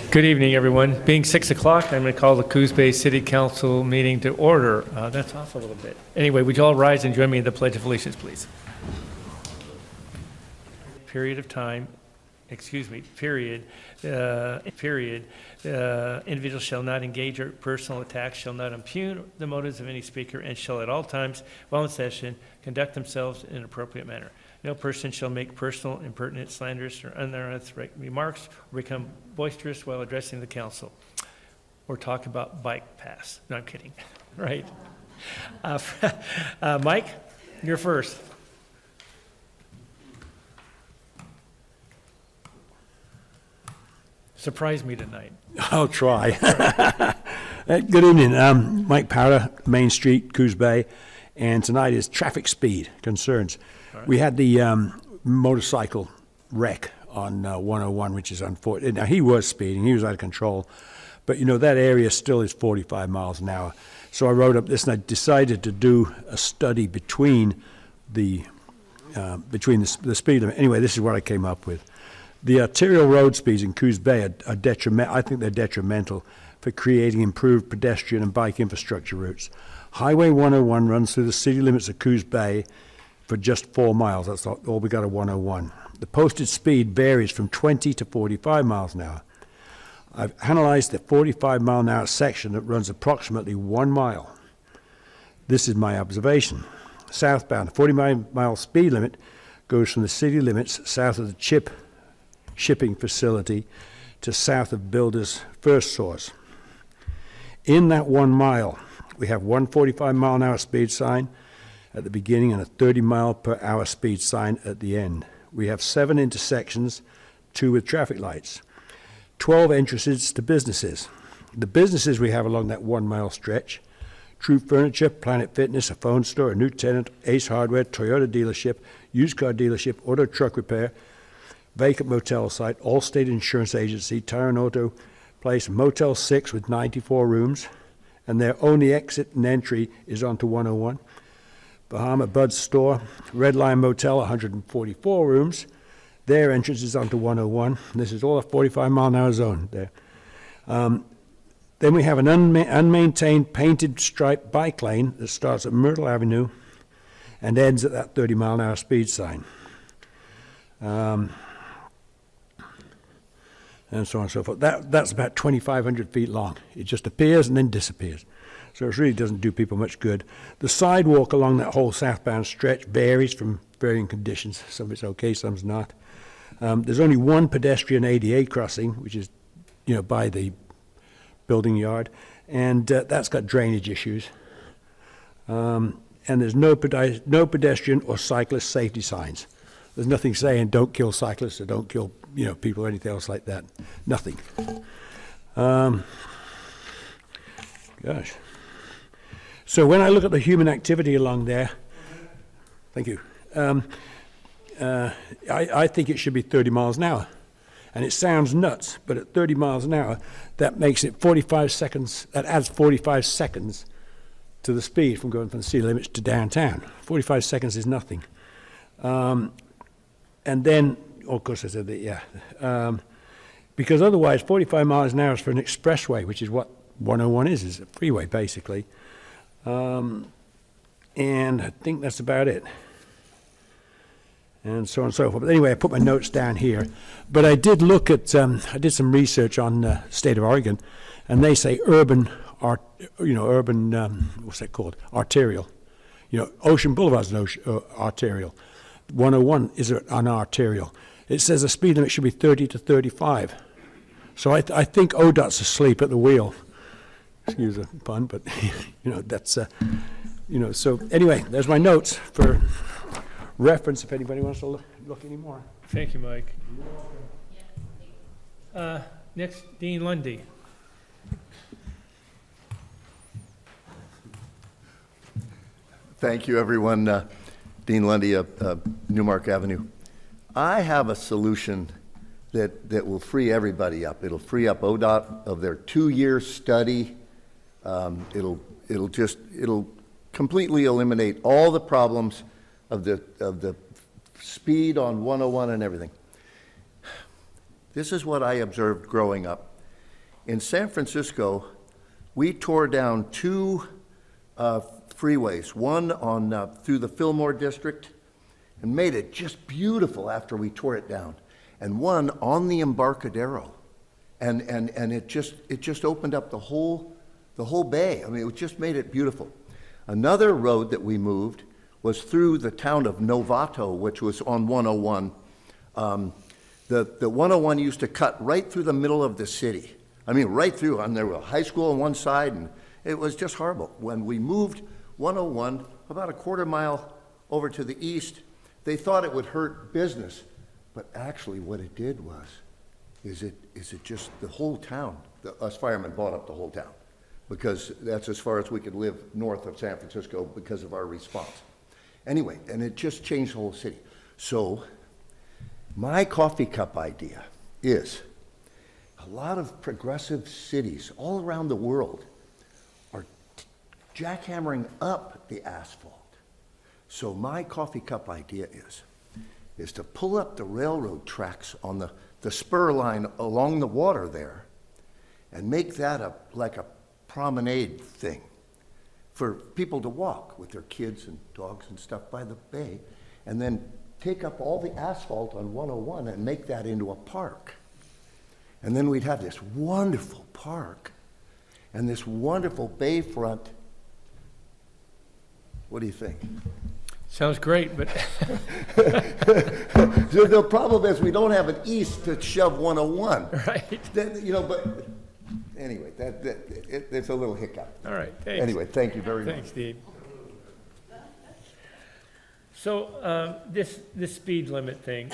Good evening, everyone. Being 6 o'clock, I'm going to call the Coos Bay City Council meeting to order. That's off a little bit. Anyway, would you all rise and join me in the Pledge of Allegiance, please? Period. Individuals shall not engage in personal attacks, shall not impugn the motives of any speaker, and shall at all times, while in session, conduct themselves in an appropriate manner. No person shall make personal, impertinent, slanderous, or unauthorized remarks or become boisterous while addressing the council or talk about bike paths. No, I'm kidding. Right. Mike, you're first. Surprise me tonight. I'll try. Good evening. Mike Powder, Main Street, Coos Bay, and tonight is traffic speed concerns. Right. We had the motorcycle wreck on 101, which is unfortunate. Now, he was speeding. He was out of control. But, you know, that area still is 45 miles an hour. So I wrote up this, and I decided to do a study between the speed limit. Anyway, this is what I came up with. The arterial road speeds in Coos Bay are detrimental. I think they're detrimental for creating improved pedestrian and bike infrastructure routes. Highway 101 runs through the city limits of Coos Bay for just 4 miles. That's all we got at 101. The posted speed varies from 20 to 45 miles an hour. I've analyzed the 45 mile an hour section that runs approximately 1 mile. This is my observation. Southbound, the 40-mile speed limit goes from the city limits south of the shipping facility to south of Builder's First Source. In that 1 mile, we have one 45 mile an hour speed sign at the beginning and a 30 mile per hour speed sign at the end. We have 7 intersections, 2 with traffic lights, 12 entrances to businesses. The businesses we have along that 1 mile stretch: True Furniture, Planet Fitness, a phone store, a new tenant, Ace Hardware, Toyota dealership, used car dealership, auto truck repair, vacant motel site, Allstate Insurance Agency, Tire and Auto Place, Motel 6 with 94 rooms, and their only exit and entry is onto 101. Bahama Bud's Store, Red Lion Motel, 144 rooms. Their entrance is onto 101. This is all a 45 mile an hour zone there. Then we have an unmaintained painted striped bike lane that starts at Myrtle Avenue and ends at that 30 mile an hour speed sign. And so on and so forth. That's about 2,500 feet long. It just appears and then disappears. So it really doesn't do people much good. The sidewalk along that whole southbound stretch varies from varying conditions. Some of it's okay, some's not. There's only one pedestrian ADA crossing, which is, by the building yard, and that's got drainage issues. And there's no pedestrian or cyclist safety signs. There's nothing saying don't kill cyclists or don't kill people or anything else like that. Nothing. Gosh. So when I look at the human activity along there, thank you, I think it should be 30 miles an hour. And it sounds nuts, but at 30 miles an hour, that makes it 45 seconds, that adds 45 seconds to the speed from going from the city limits to downtown. 45 seconds is nothing. And then, of course I said that, yeah. Because otherwise, 45 miles an hour is for an expressway, which is what 101 is a freeway, basically. And I think that's about it. And so on and so forth. But anyway, I put my notes down here. But I did look at, I did some research on the state of Oregon, and they say urban, what's that called? Arterial. Ocean Boulevard is an arterial. 101 is an arterial. It says the speed limit should be 30 to 35. So I think ODOT's asleep at the wheel. excuse the pun, but, that's, so anyway, there's my notes for reference if anybody wants to look anymore. Thank you, Mike. Next, Dean Lundy. Thank you, everyone. Dean Lundy of Newmark Avenue. I have a solution that will free everybody up. It'll free up ODOT of their 2-year study. It'll completely eliminate all the problems of the speed on 101 and everything. This is what I observed growing up. In San Francisco, we tore down 2 freeways, one on through the Fillmore district, and made it just beautiful after we tore it down, and one on the Embarcadero, and it just opened up the whole bay. I mean, it just made it beautiful. Another road that we moved was through the town of Novato, which was on 101. The 101 used to cut right through the middle of the city. I mean, right through, and there was a high school on one side, and it was just horrible. When we moved 101 about a quarter mile over to the east, they thought it would hurt business, but actually what it did is it just the whole town, us firemen bought up the whole town, because that's as far as we could live north of San Francisco because of our response. Anyway, and it just changed the whole city. So my coffee cup idea is a lot of progressive cities all around the world are jackhammering up the asphalt. So my coffee cup idea is to pull up the railroad tracks on the spur line along the water there and make that like a promenade thing for people to walk with their kids and dogs and stuff by the bay, and then take up all the asphalt on 101 and make that into a park. And then we'd have this wonderful park and this wonderful bayfront. What do you think? Sounds great, but The problem is we don't have an east to shove 101. right. But anyway, it's a little hiccup. All right, thanks. Anyway, thank you very much. Thanks, Dean. So this speed limit thing,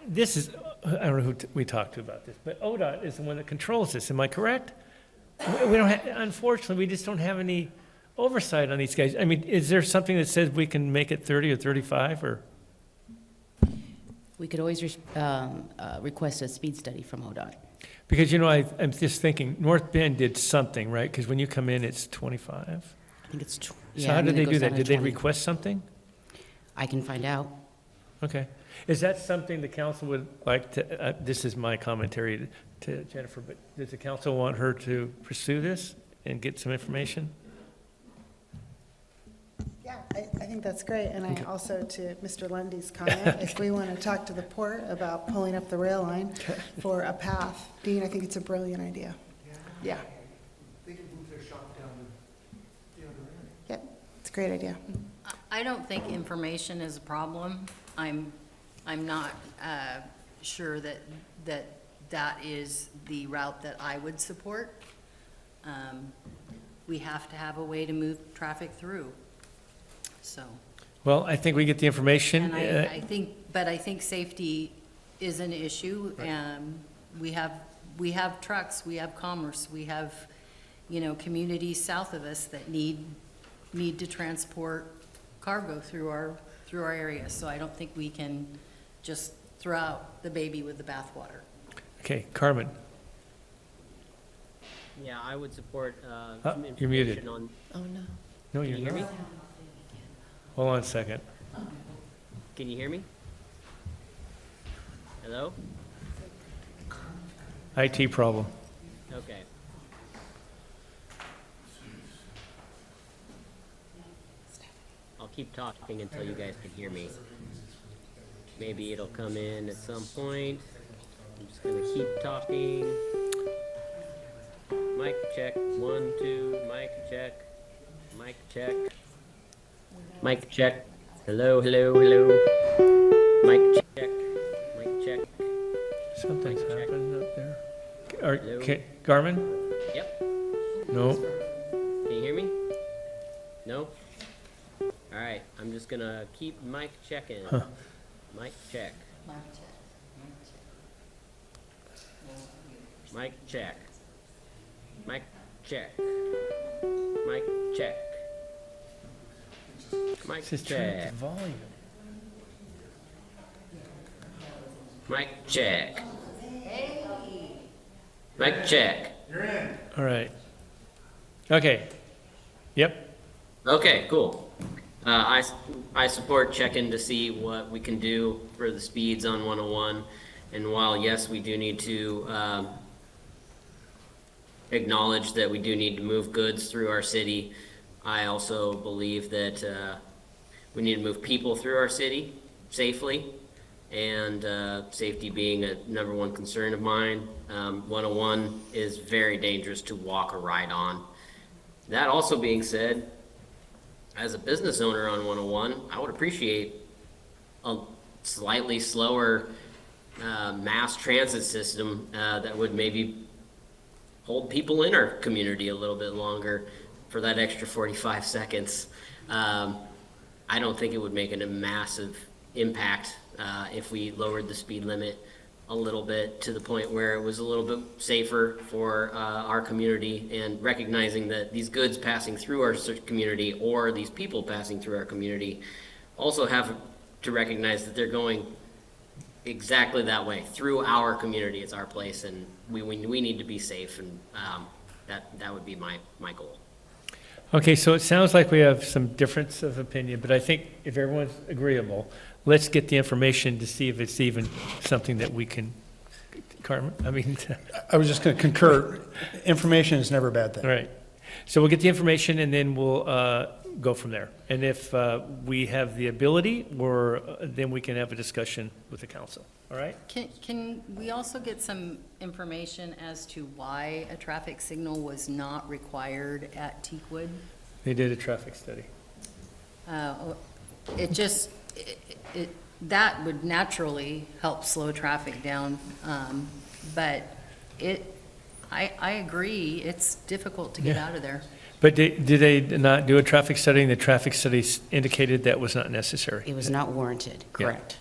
this is, I don't know who we talked to about this, but ODOT is the one that controls this. Am I correct? We don't have, unfortunately, we just don't have any oversight on these guys. I mean, is there something that says we can make it 30 or 35 or? We could always request a speed study from ODOT. Because, I'm just thinking, North Bend did something, right? Because when you come in, it's 25. I think it's, So how did they do that? Did they request something? I can find out. Okay. Is that something the council would like to, this is my commentary to Jennifer, but does the council want her to pursue this and get some information? Yeah, I think that's great, and I also, to Mr. Lundy's comment, if we want to talk to the port about pulling up the rail line for a path, Dean, I think it's a brilliant idea. Yeah. They can move their shop down the other area. Yep, it's a great idea. I don't think information is a problem. I'm not sure that is the route that I would support. We have to have a way to move traffic through, so. Well, I think we get the information. And I think safety is an issue. We have trucks, we have commerce, we have, communities south of us that need to transport cargo through our area. So I don't think we can just throw out the baby with the bathwater. Okay, Carmen. Yeah, I would support some you're muted. information on. Oh, no. No, Can you're you hear me? not. Hold on a second. Can you hear me? Hello? IT problem. Okay. I'll keep talking until you guys can hear me. Maybe it'll come in at some point. I'm just gonna keep talking. Mic check, 1, 2, mic check, mic check. Mic check. Hello, hello, hello. Mic check, mic check. Something's Check. happening up there. Hello? Garmin? Yep. No? Can you hear me? No? All right, I'm just gonna keep mic checking. Mic check. Mic check. Mic check. Mic check. Mic It says turn up check. the volume. Mic check. Mic check. All right. Okay. Yep. Okay, cool. I support checking to see what we can do for the speeds on 101. And while, yes, we do need to acknowledge that we do need to move goods through our city, I also believe that we need to move people through our city safely, and safety being a number one concern of mine. 101 is very dangerous to walk or ride on. That also being said, as a business owner on 101, I would appreciate a slightly slower mass transit system that would maybe hold people in our community a little bit longer for that extra 45 seconds. I don't think it would make a massive impact if we lowered the speed limit a little bit to the point where it was a little bit safer for our community, and recognizing that these goods passing through our community or these people passing through our community also have to recognize that they're going exactly that way through our community. It's our place, and we need to be safe, and that would be my goal. Okay, so it sounds like we have some difference of opinion, but I think if everyone's agreeable, let's get the information to see if it's even something that we can, Carmen, I mean, I was just going to concur. Information is never a bad thing. all right. So we'll get the information and then we'll go from there. And if we have the ability, then we can have a discussion with the council, all right? Can we also get some information as to why a traffic signal was not required at Teakwood? They did a traffic study. It just, that would naturally help slow traffic down, but I agree, it's difficult to get Yeah. out of there. But did they not do a traffic study, and the traffic study indicated that was not necessary? It was not warranted, Yeah. correct.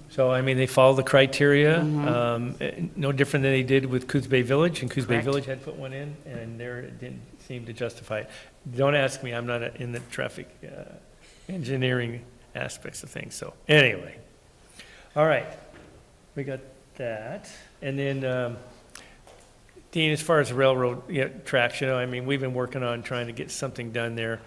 So, I mean, they follow the criteria, no different than they did with Coos Bay Village, and Coos Bay Correct. Village had put one in, and there it didn't seem to justify it. Don't ask me, I'm not in the traffic engineering aspects of things, so, anyway. All right, we got that, and then, Dean, as far as the railroad tracks, I mean, we've been working on trying to get something done there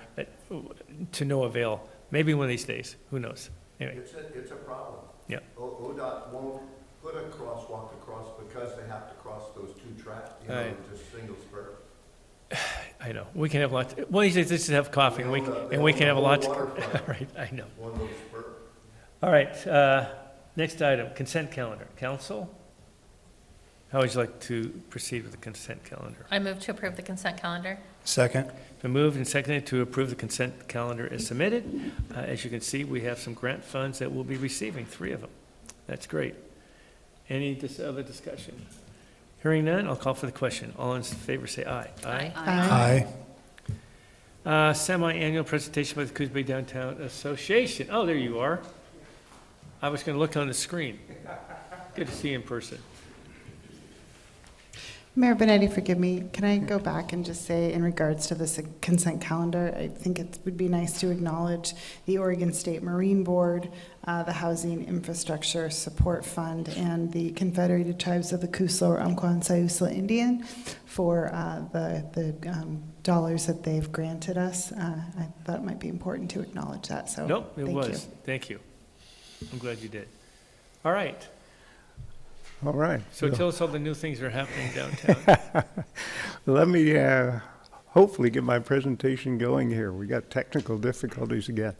to no avail. Maybe one of these days, who knows? Anyway, It's a problem. Yeah. ODOT won't put a crosswalk across because they have to cross those two tracks, Right. just single spur. I know, we can have lots, one of these days, let's just have coffee, and we can have a lot, Waterfront. right, I know. One little spur. All right, next item, consent calendar. Council? How would you like to proceed with the consent calendar? I move to approve the consent calendar. Second. Been moved and seconded to approve the consent calendar as submitted. As you can see, we have some grant funds that we'll be receiving, 3 of them. That's great. Any other discussion? Hearing none, I'll call for the question. All in favor, say aye. Aye. Semi-annual presentation by the Coos Bay Downtown Association. Oh, there you are. I was going to look on the screen. Good to see you in person. Mayor Benetti, forgive me, can I go back and just say, in regards to this consent calendar, I think it would be nice to acknowledge the Oregon State Marine Board, the Housing Infrastructure Support Fund, and the Confederated Tribes of the Coos, Lower Umpqua, and Siuslaw Indian for the dollars that they've granted us. I thought it might be important to acknowledge that, so Nope, it thank you. was. Thank you. I'm glad you did. All right. All right. So tell us all the new things that are happening downtown. Let me hopefully get my presentation going here. We got technical difficulties again.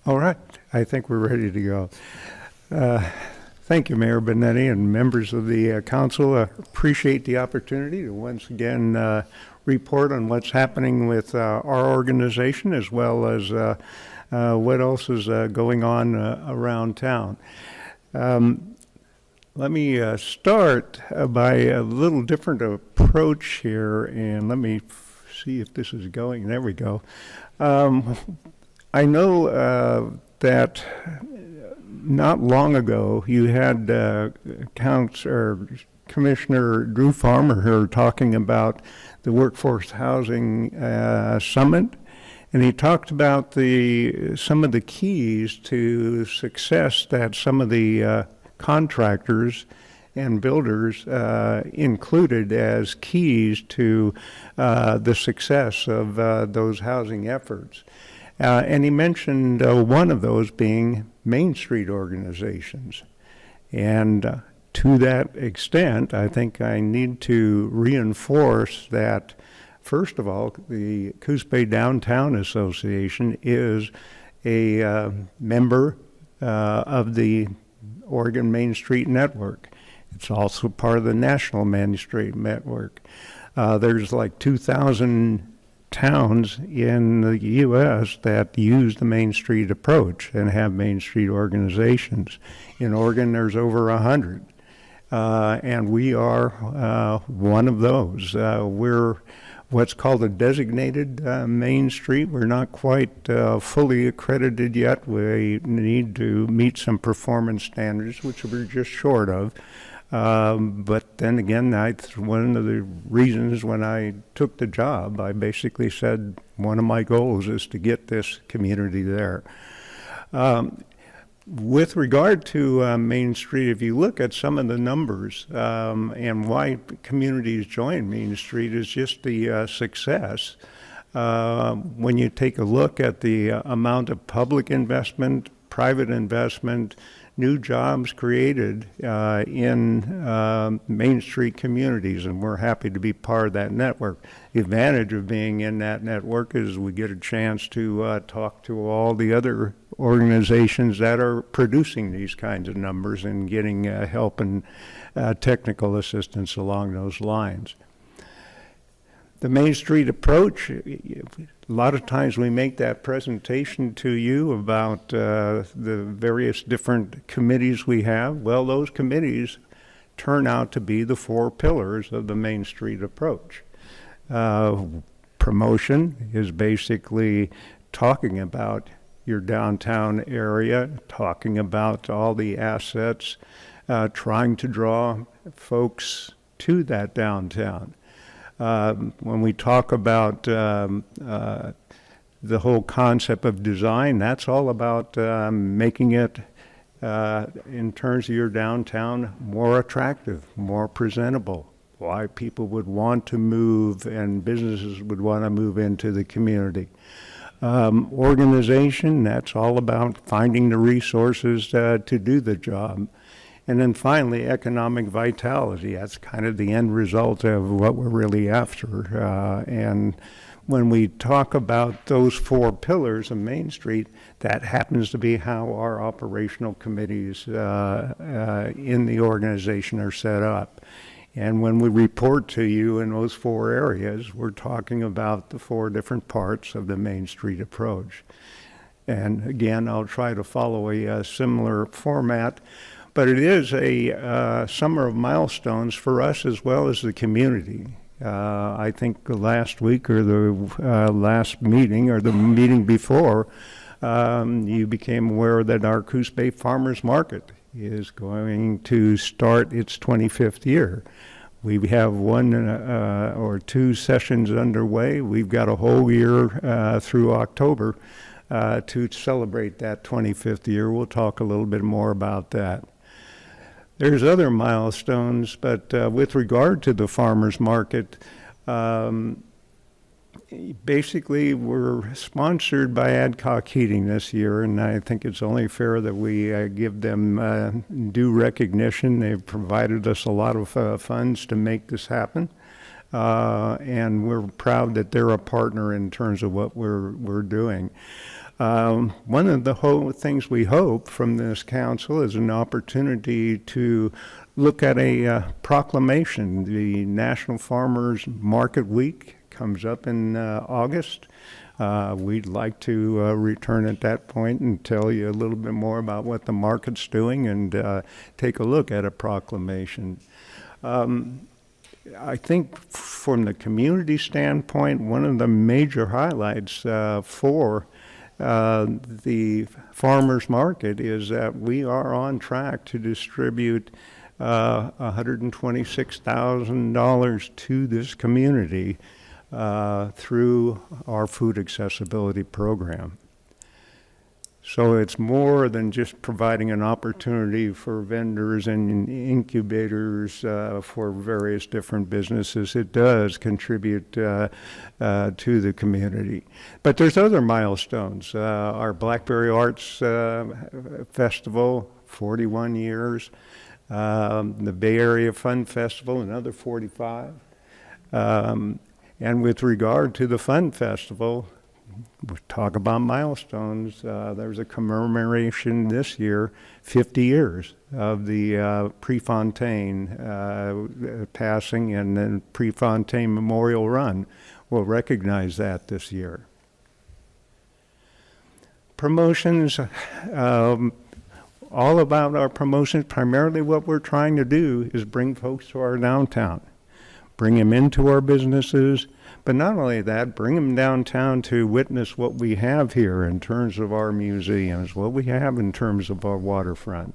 All right, I think we're ready to go. Thank you, Mayor Benetti and members of the council. Appreciate the opportunity to once again report on what's happening with our organization, as well as what else is going on around town. Let me start by a little different approach here, and let me see if this is going. There we go. I know that not long ago you had Commissioner Drew Farmer here talking about the Workforce Housing Summit, and he talked about some of the keys to success that some of the contractors and builders included as keys to the success of those housing efforts. And he mentioned one of those being Main Street organizations. And to that extent, I think I need to reinforce that, first of all, the Coos Bay Downtown Association is a member of the Oregon Main Street Network. It's also part of the National Main Street Network. There's like 2,000 towns in the U.S. that use the Main Street approach and have Main Street organizations. In Oregon, there's over 100, and we are one of those. We're what's called a designated Main Street. We're not quite fully accredited yet. We need to meet some performance standards, which we're just short of. But then again, that's one of the reasons when I took the job, I basically said one of my goals is to get this community there. With regard to Main Street, if you look at some of the numbers and why communities join Main Street is just the success. When you take a look at the amount of public investment, private investment, new jobs created in Main Street communities, and we're happy to be part of that network. The advantage of being in that network is we get a chance to talk to all the other organizations that are producing these kinds of numbers and getting help and technical assistance along those lines. The Main Street approach, a lot of times we make that presentation to you about the various different committees we have. Well, those committees turn out to be the 4 pillars of the Main Street approach. Promotion is basically talking about your downtown area, talking about all the assets, trying to draw folks to that downtown. When we talk about the whole concept of design, that's all about making it, in terms of your downtown, more attractive, more presentable, why people would want to move and businesses would want to move into the community. Organization, that's all about finding the resources to do the job. And then finally, economic vitality. That's kind of the end result of what we're really after. And when we talk about those 4 pillars of Main Street, that happens to be how our operational committees in the organization are set up. And when we report to you in those 4 areas, we're talking about the 4 different parts of the Main Street approach. And again, I'll try to follow a similar format. But it is a summer of milestones for us as well as the community. I think the last week or the last meeting or the meeting before, you became aware that our Coos Bay Farmers Market is going to start its 25th year. We have 1 or 2 sessions underway. We've got a whole year through October to celebrate that 25th year. We'll talk a little bit more about that. There's other milestones, but with regard to the farmers market, basically we're sponsored by Adcock Heating this year, and I think it's only fair that we give them due recognition. They've provided us a lot of funds to make this happen. and we're proud that they're a partner in terms of what we're doing. One of the things we hope from this council is an opportunity to look at a proclamation. The National Farmers Market Week comes up in August. We'd like to return at that point and tell you a little bit more about what the market's doing and take a look at a proclamation. I think from the community standpoint, one of the major highlights for the farmers market is that we are on track to distribute $126,000 to this community through our food accessibility program. So it's more than just providing an opportunity for vendors and incubators for various different businesses. It does contribute to the community. But there's other milestones. Our Blackberry Arts Festival, 41 years. The Bay Area Fun Festival, another 45. And with regard to the Fun Festival, we talk about milestones. There's a commemoration this year, 50 years of the Prefontaine passing, and then Prefontaine Memorial Run. We'll recognize that this year. Promotions, all about our promotions. Primarily what we're trying to do is bring folks to our downtown, bring them into our businesses, but not only that, bring them downtown to witness what we have here in terms of our museums, what we have in terms of our waterfront.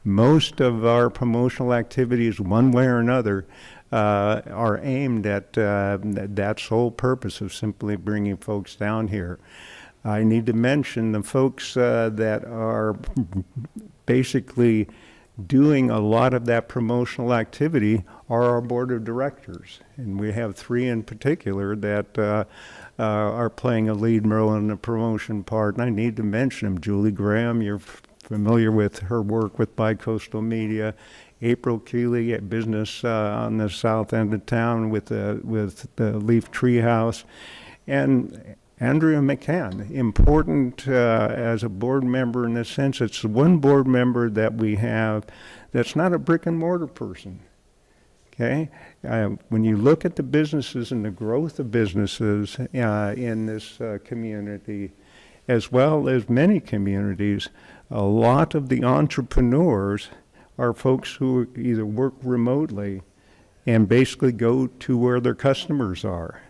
Most of our promotional activities, one way or another, are aimed at that sole purpose of simply bringing folks down here. I need to mention the folks that are basically doing a lot of that promotional activity are our board of directors. And we have 3 in particular that are playing a lead role in the promotion part. And I need to mention them. Julie Graham, you're familiar with her work with Bicoastal Media. April Keeley at business on the south end of town with the Leaf Treehouse. And Andrea McCann, important as a board member in the sense it's the one board member that we have that's not a brick and mortar person. Okay, when you look at the businesses and the growth of businesses in this community, as well as many communities, a lot of the entrepreneurs are folks who either work remotely and basically go to where their customers are.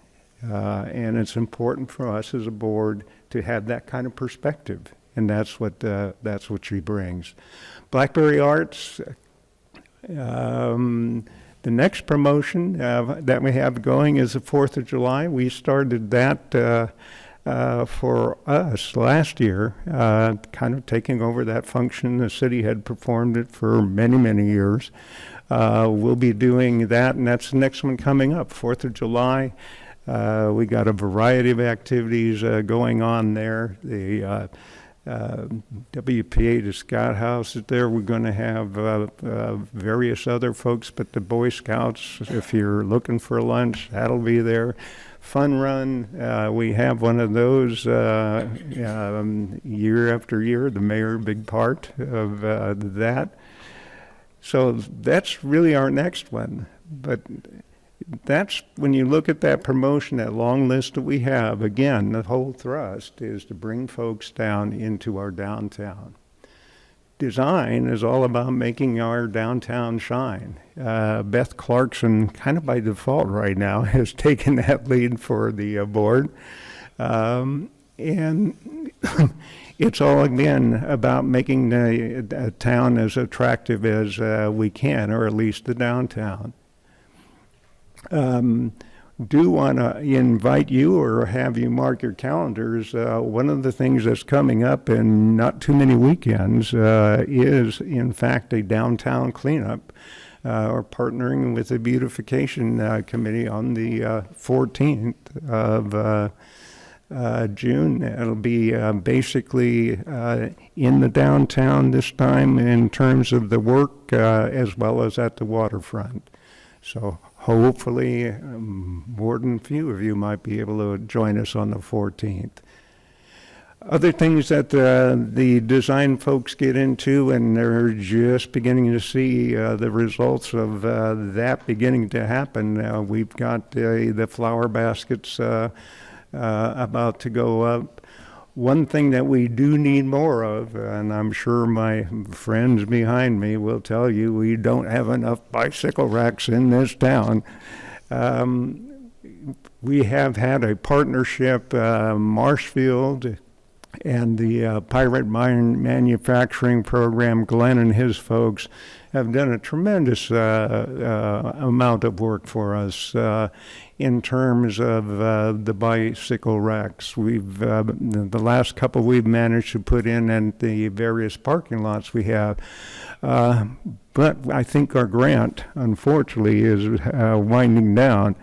And it's important for us as a board to have that kind of perspective, and that's what she brings. Blackberry Arts, the next promotion that we have going is the 4th of July. We started that for us last year, kind of taking over that function. The city had performed it for many, many years. We'll be doing that, and that's the next one coming up, 4th of July. We got a variety of activities going on there. The WPA, the Scout House is there. We're going to have various other folks, but the Boy Scouts, if you're looking for lunch, that'll be there. Fun Run, we have one of those year after year. The mayor, big part of that. So that's really our next one. But that's when you look at that promotion, that long list that we have, again, the whole thrust is to bring folks down into our downtown. Design is all about making our downtown shine. Beth Clarkson, kind of by default right now, has taken that lead for the board. And it's all, again, about making the town as attractive as we can, or at least the downtown. Do want to invite you or have you mark your calendars. One of the things that's coming up in not too many weekends is, in fact, a downtown cleanup. We're partnering with the beautification committee on the 14th of June. It'll be basically in the downtown this time in terms of the work as well as at the waterfront. So hopefully, more than a few of you might be able to join us on the 14th. Other things that the design folks get into, and they're just beginning to see the results of that beginning to happen. We've got the flower baskets about to go up. One thing that we do need more of, and I'm sure my friends behind me will tell you, we don't have enough bicycle racks in this town. We have had a partnership, Marshfield and the Pirate Mine Manufacturing Program. Glenn and his folks have done a tremendous amount of work for us in terms of the bicycle racks. We've the last couple we've managed to put in at the various parking lots we have. But I think our grant, unfortunately, is winding down.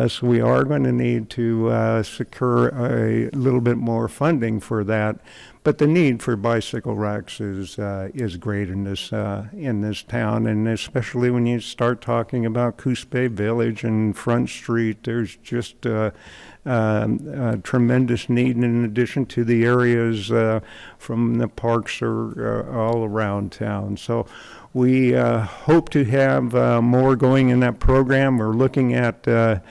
So we are going to need to secure a little bit more funding for that. But the need for bicycle racks is great in this town, and especially when you start talking about Coos Bay Village and Front Street, there's just a tremendous need. In addition to the areas from the parks are all around town. So we hope to have more going in that program. We're looking at Glenn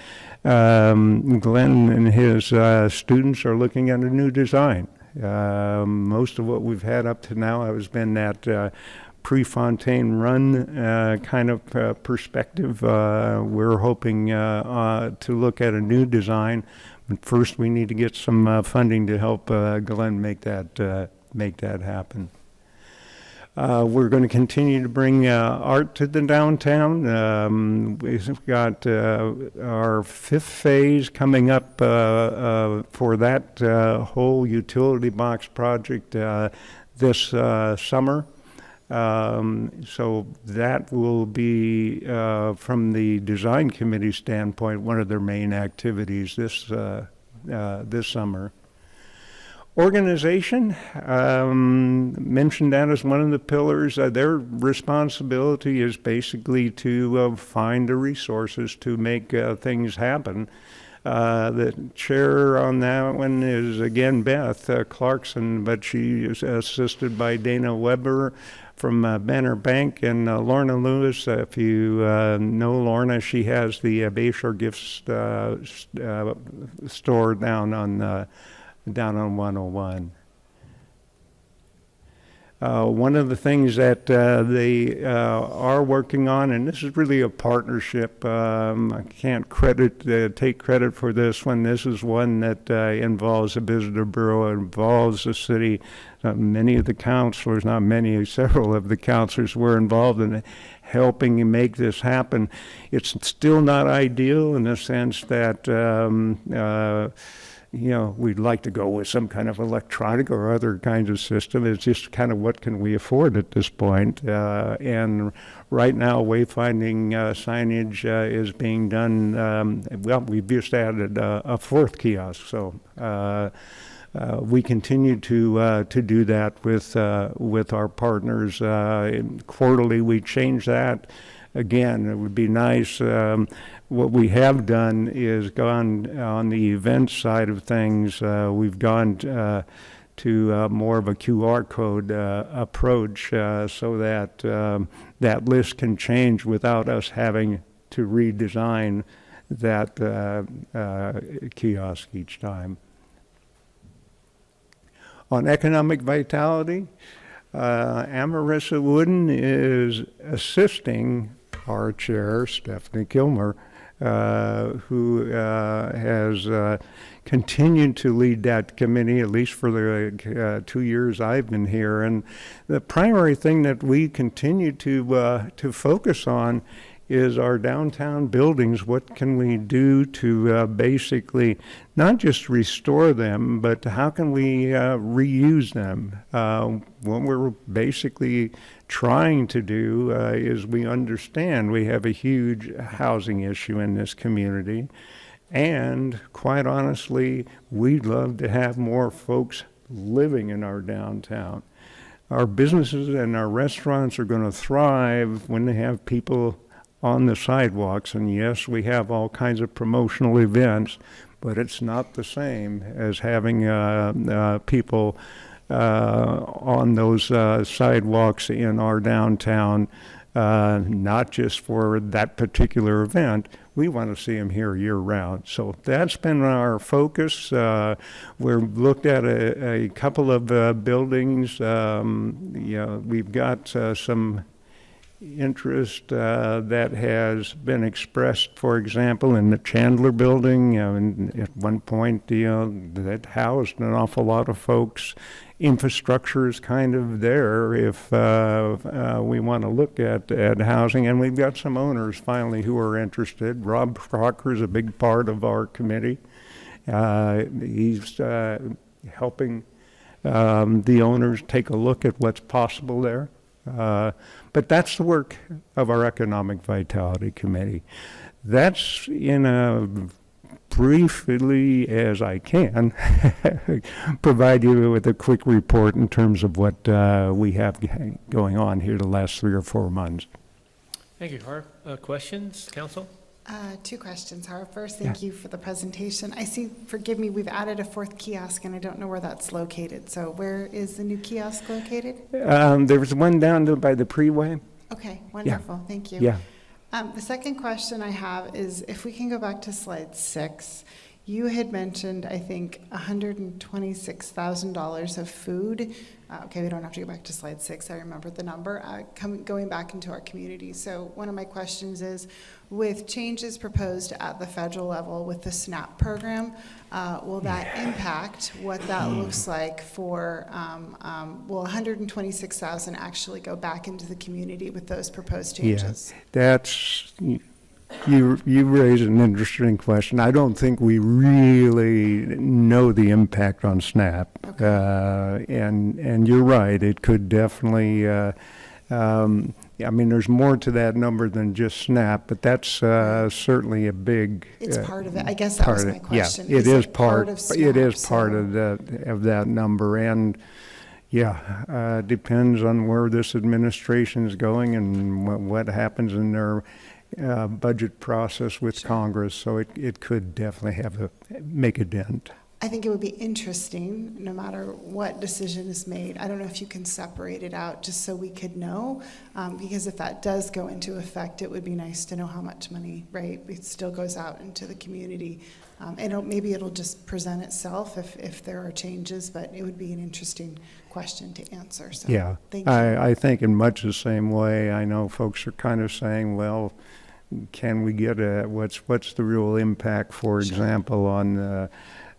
and his students are looking at a new design. Most of what we've had up to now has been that Prefontaine Run kind of perspective. We're hoping to look at a new design, but first we need to get some funding to help Glenn make that happen. We're going to continue to bring art to the downtown. We've got our 5th phase coming up for that whole utility box project this summer. So that will be, from the design committee standpoint, one of their main activities this summer. Organization, mentioned that as one of the pillars. Their responsibility is basically to find the resources to make things happen. The chair on that one is, again, Beth Clarkson, but she is assisted by Dana Weber from Banner Bank, and Lorna Lewis. If you know Lorna, she has the Bayshore Gifts store down on 101. One of the things that they are working on, and this is really a partnership, I can't take credit for this one. This is one that involves the Visitor Bureau, involves the city. Many of the counselors, not many, several of the counselors were involved in helping make this happen. It's still not ideal in the sense that we'd like to go with some kind of electronic or other kinds of system. It's just kind of what can we afford at this point. And right now, wayfinding signage is being done. We've just added a 4th kiosk. So we continue to do that with our partners. Quarterly, we change that. Again, it would be nice. What we have done is gone on the event side of things. We've gone to more of a QR code approach so that that list can change without us having to redesign that kiosk each time. On economic vitality, Amarissa Wooden is assisting our chair, Stephanie Kilmer, who has continued to lead that committee, at least for the 2 years I've been here. And the primary thing that we continue to focus on is our downtown buildings. What can we do to basically not just restore them, but how can we reuse them? What we're basically trying to do is we understand we have a huge housing issue in this community, and quite honestly, we'd love to have more folks living in our downtown. Our businesses and our restaurants are going to thrive when they have people on the sidewalks. And yes, we have all kinds of promotional events, but it's not the same as having people on those sidewalks in our downtown, not just for that particular event. We want to see them here year-round. So that's been our focus. We've looked at a couple of buildings. We've got some interest that has been expressed, for example, in the Chandler Building. And at one point, that housed an awful lot of folks. Infrastructure is kind of there if we want to look at housing, and we've got some owners finally who are interested. Rob Crocker is a big part of our committee. He's helping the owners take a look at what's possible there. But that's the work of our Economic Vitality Committee. That's in a briefly as I can provide you with a quick report in terms of what we have going on here the last 3 or 4 months. Thank you, Harv. Questions, council? 2 questions, Harv. First, thank you for the presentation. I see, forgive me, we've added a 4th kiosk, and I don't know where that's located. So where is the new kiosk located? There's one down by the Pre-Way. Okay, wonderful. Thank you. Yeah. The second question I have is if we can go back to slide 6, you had mentioned, I think, $126,000 of food. Okay, we don't have to go back to slide 6. I remember the number going back into our community. So one of my questions is, with changes proposed at the federal level with the SNAP program, will that impact what that looks like for, will $126,000 actually go back into the community with those proposed changes? Yeah, that's, you raise an interesting question. I don't think we really know the impact on SNAP. Okay. And you're right, it could definitely, I mean, there's more to that number than just SNAP, but that's certainly a big. It's part of it. I guess that was my question. Yeah, it is part of SNAP, it is part of that number, and yeah, depends on where this administration is going and what happens in their budget process with Congress. So it could definitely make a dent. I think it would be interesting, no matter what decision is made. I don't know if you can separate it out just so we could know, because if that does go into effect, it would be nice to know how much money, right, it still goes out into the community. And maybe it'll just present itself if there are changes, but it would be an interesting question to answer. So yeah, thank you. I think in much the same way. I know folks are kind of saying, well, can we get what's the real impact, for example, on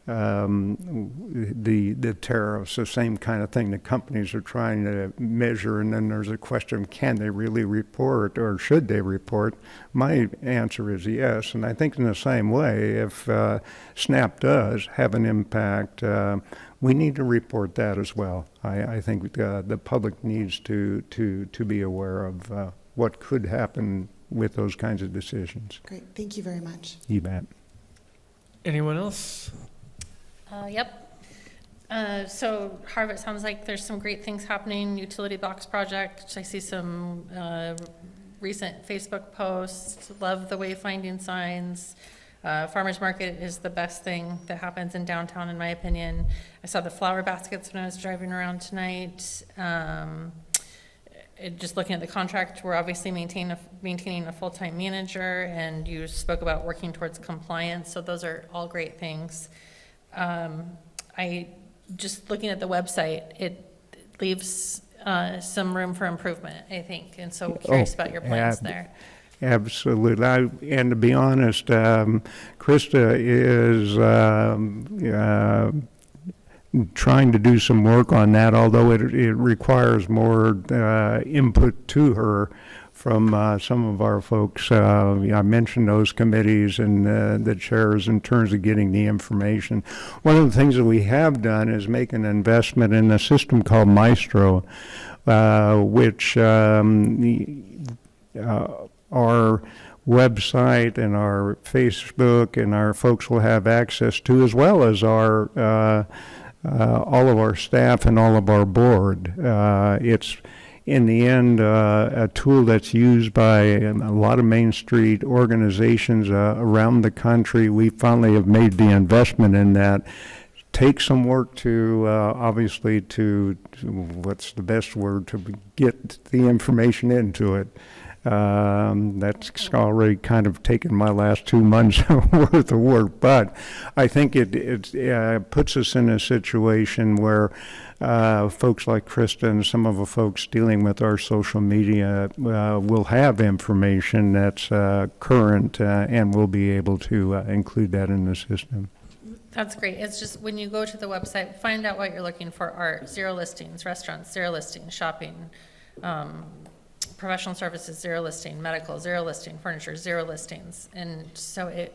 the tariffs, the same kind of thing the companies are trying to measure, and then there's a question, can they really report or should they report? My answer is yes, and I think in the same way, if SNAP does have an impact, we need to report that as well. I think the public needs to be aware of what could happen with those kinds of decisions. Great, thank you very much. You bet. Anyone else? Yep. So Harv, it sounds like there's some great things happening. Utility box project. I see some recent Facebook posts. Love the wayfinding signs. Farmers market is the best thing that happens in downtown, in my opinion. I saw the flower baskets when I was driving around tonight. Just looking at the contract, we're obviously maintaining a full-time manager, and you spoke about working towards compliance. So those are all great things. Just looking at the website, it leaves some room for improvement, I think, and so curious about your plans there. Absolutely. And to be honest, Krista is trying to do some work on that, although it requires more input to her from some of our folks. I mentioned those committees and the chairs in terms of getting the information. One of the things that we have done is make an investment in a system called Maestro, which our website and our Facebook and our folks will have access to, as well as our all of our staff and all of our board. in the end, a tool that's used by a lot of Main Street organizations around the country. We finally have made the investment in that. Takes some work to, obviously, to what's the best word, to get the information into it. That's already kind of taken my last 2 months worth of work, but I think it puts us in a situation where folks like Krista and some of the folks dealing with our social media will have information that's current and we'll be able to include that in the system. That's great. It's just when you go to the website, find out what you're looking for. Art, 0 listings, restaurants, 0 listings, shopping, professional services, 0 listing, medical, 0 listing, furniture, 0 listings. And so it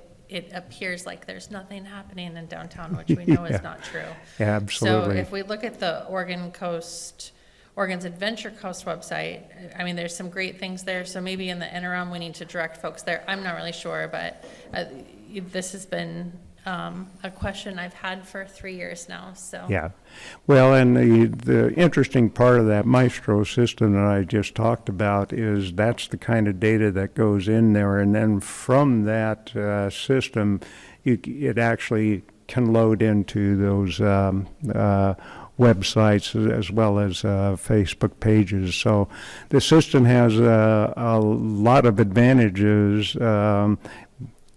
appears like there's nothing happening in downtown, which we know is not true. Yeah, absolutely. So if we look at the Oregon's Adventure Coast website, I mean, there's some great things there. So maybe in the interim, we need to direct folks there. I'm not really sure, but this has been a question I've had for 3 years now, so. Yeah. Well, and the interesting part of that Maestro system that I just talked about is that's the kind of data that goes in there, and then from that system, it actually can load into those websites as well as Facebook pages. So the system has a lot of advantages.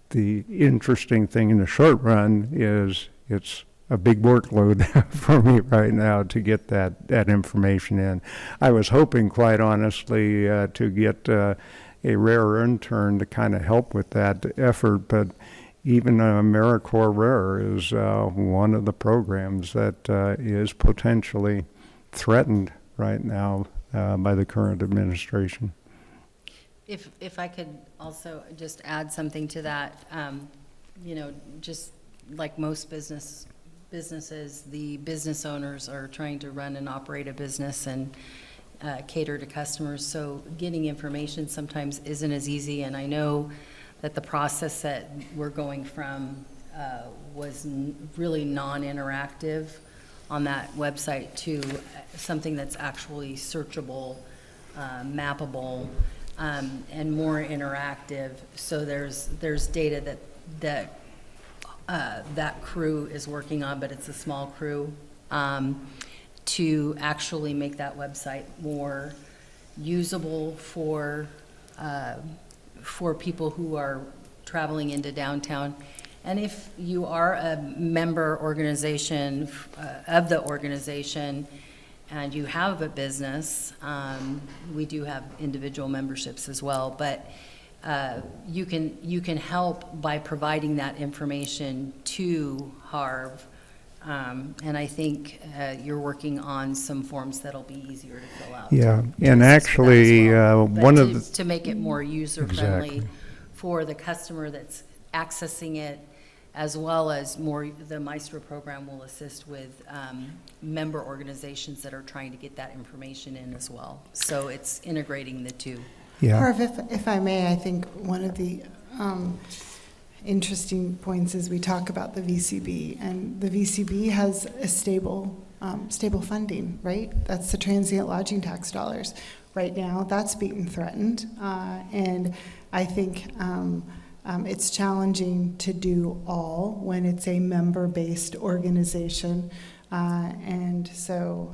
The interesting thing in the short run is it's a big workload for me right now to get that information in. I was hoping, quite honestly, to get a rare intern to kind of help with that effort, but even AmeriCorps Rare is one of the programs that is potentially threatened right now by the current administration. If I could also just add something to that, just like most businesses, the business owners are trying to run and operate a business and cater to customers. So getting information sometimes isn't as easy. And I know that the process that we're going from was really non-interactive on that website to something that's actually searchable, mappable, and more interactive. So there's data that crew is working on, but it's a small crew, to actually make that website more usable for people who are traveling into downtown. And if you are a member organization of the organization, and you have a business, we do have individual memberships as well, but you can help by providing that information to HARV, and I think you're working on some forms that'll be easier to fill out. Yeah, and actually, one of the... To make it more user-friendly Exactly. for the customer that's accessing it, as well as the Maestro program will assist with member organizations that are trying to get that information in as well. So it's integrating the two. Yeah. Harv, if I may, I think one of the interesting points is we talk about the VCB, and the VCB has a stable funding, right? That's the transient lodging tax dollars. Right now, that's being threatened, and I think it's challenging to do all when it's a member-based organization. And so,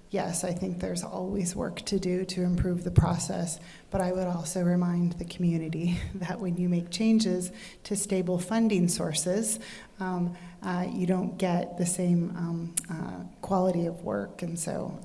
yes, I think there's always work to do to improve the process, but I would also remind the community that when you make changes to stable funding sources, you don't get the same quality of work. And so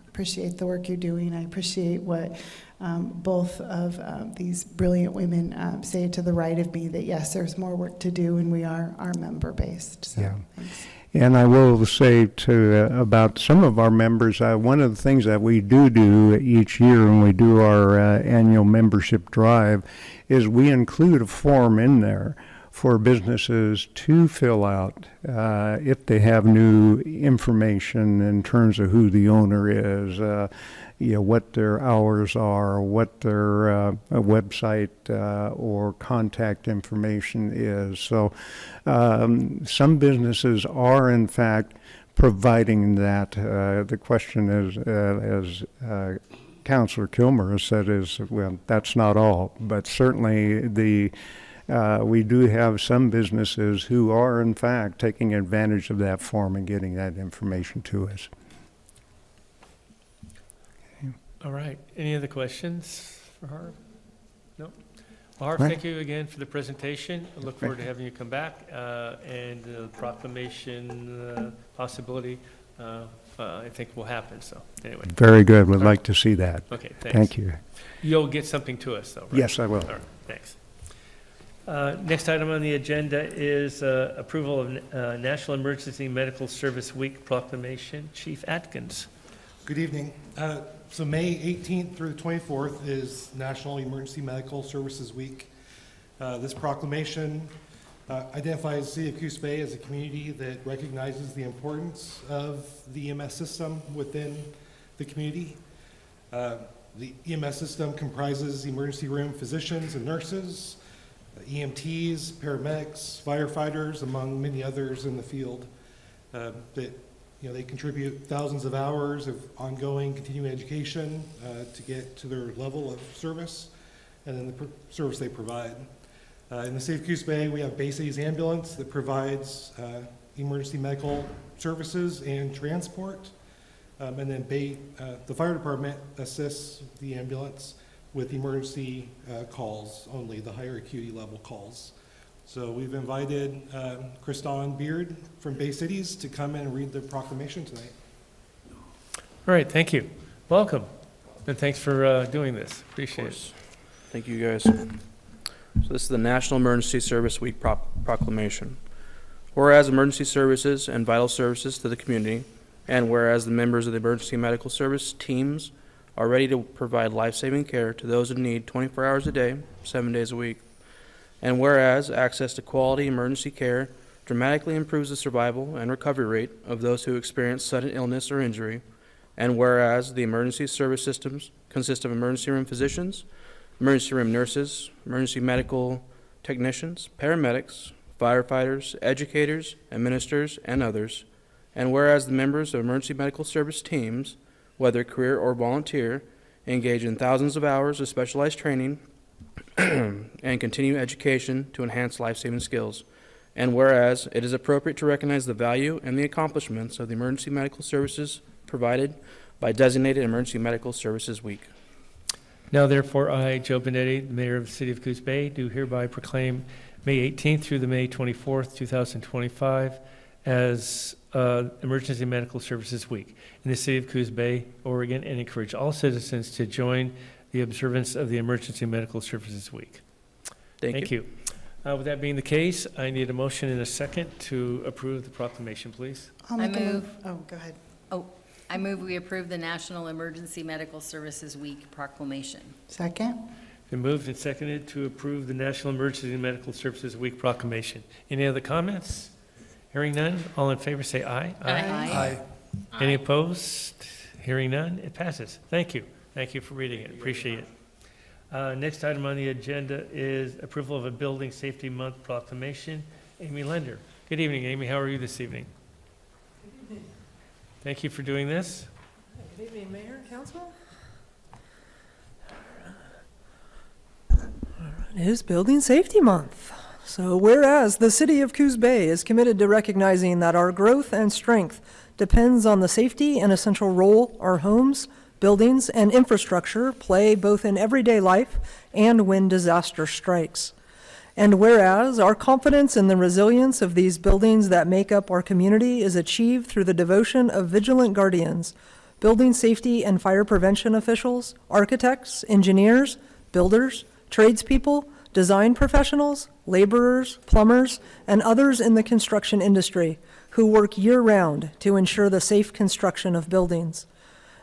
appreciate the work you're doing. I appreciate what both of these brilliant women say to the right of me, that yes, there's more work to do, and we are member-based. So, Yeah. thanks. And I will say about some of our members, one of the things that we do each year when we do our annual membership drive is we include a form in there for businesses to fill out if they have new information in terms of who the owner is, what their hours are, what their website or contact information is. So some businesses are, in fact, providing that. The question is, as Councilor Kilmer has said, is, well, that's not all, but certainly we do have some businesses who are, in fact, taking advantage of that form and getting that information to us. All right. Any other questions for Harv? No? Well, Harv, Right. thank you again for the presentation. I look forward to having you come back, and the proclamation possibility, I think will happen, so, anyway. Very good. Would like to see that. Okay, thanks. Thank you. You'll get something to us, though, right? Yes, I will. All right, thanks. Next item on the agenda is approval of National Emergency Medical Service Week proclamation. Chief Atkins. Good evening. So May 18th through the 24th is National Emergency Medical Services Week. This proclamation identifies the City of Coos Bay as a community that recognizes the importance of the EMS system within the community. The EMS system comprises emergency room physicians and nurses, EMTs, paramedics, firefighters, among many others in the field that they contribute thousands of hours of ongoing continuing education to get to their level of service and then the service they provide. In the City of Coos Bay, we have Bay Cities Ambulance that provides emergency medical services and transport. And then the fire department assists the ambulance with emergency calls, only the higher acuity level calls. So we've invited Kriston Beard from Bay Cities to come in and read the proclamation tonight. All right, thank you. Welcome, and thanks for doing this. Appreciate it. Thank you, guys. So this is the National Emergency Service Week proclamation. Whereas emergency services and vital services to the community, and whereas the members of the emergency medical service teams are ready to provide life-saving care to those in need 24 hours a day, 7 days a week. And whereas access to quality emergency care dramatically improves the survival and recovery rate of those who experience sudden illness or injury. And whereas the emergency service systems consist of emergency room physicians, emergency room nurses, emergency medical technicians, paramedics, firefighters, educators, administrators, and others. And whereas the members of emergency medical service teams, whether career or volunteer, engage in thousands of hours of specialized training and continue education to enhance life-saving skills. And whereas it is appropriate to recognize the value and the accomplishments of the emergency medical services provided by designated Emergency Medical Services Week. Now therefore, I, Joe Benetti, the Mayor of the City of Coos Bay, do hereby proclaim May 18th through the May 24th, 2025 as Emergency Medical Services Week in the City of Coos Bay, Oregon, and encourage all citizens to join the observance of the Emergency Medical Services Week. Thank you. With that being the case, I need a motion and a second to approve the proclamation, please. I'll I make a move. Oh, go ahead. Oh, I move we approve the National Emergency Medical Services Week proclamation. Second? Been moved and seconded to approve the National Emergency Medical Services Week proclamation. Any other comments? Hearing none, all in favor say aye. Aye. Any opposed? Hearing none, it passes. Thank you. Thank you for reading it. Appreciate it. Next item on the agenda is approval of a Building Safety Month proclamation. Amy Lender. Good evening, Amy. How are you this evening? Good evening. Thank you for doing this. Good evening, Mayor, Council. It is Building Safety Month. So whereas the City of Coos Bay is committed to recognizing that our growth and strength depends on the safety and essential role our homes, buildings, and infrastructure play both in everyday life and when disaster strikes. And whereas our confidence in the resilience of these buildings that make up our community is achieved through the devotion of vigilant guardians, building safety and fire prevention officials, architects, engineers, builders, tradespeople, design professionals, laborers, plumbers, and others in the construction industry who work year-round to ensure the safe construction of buildings.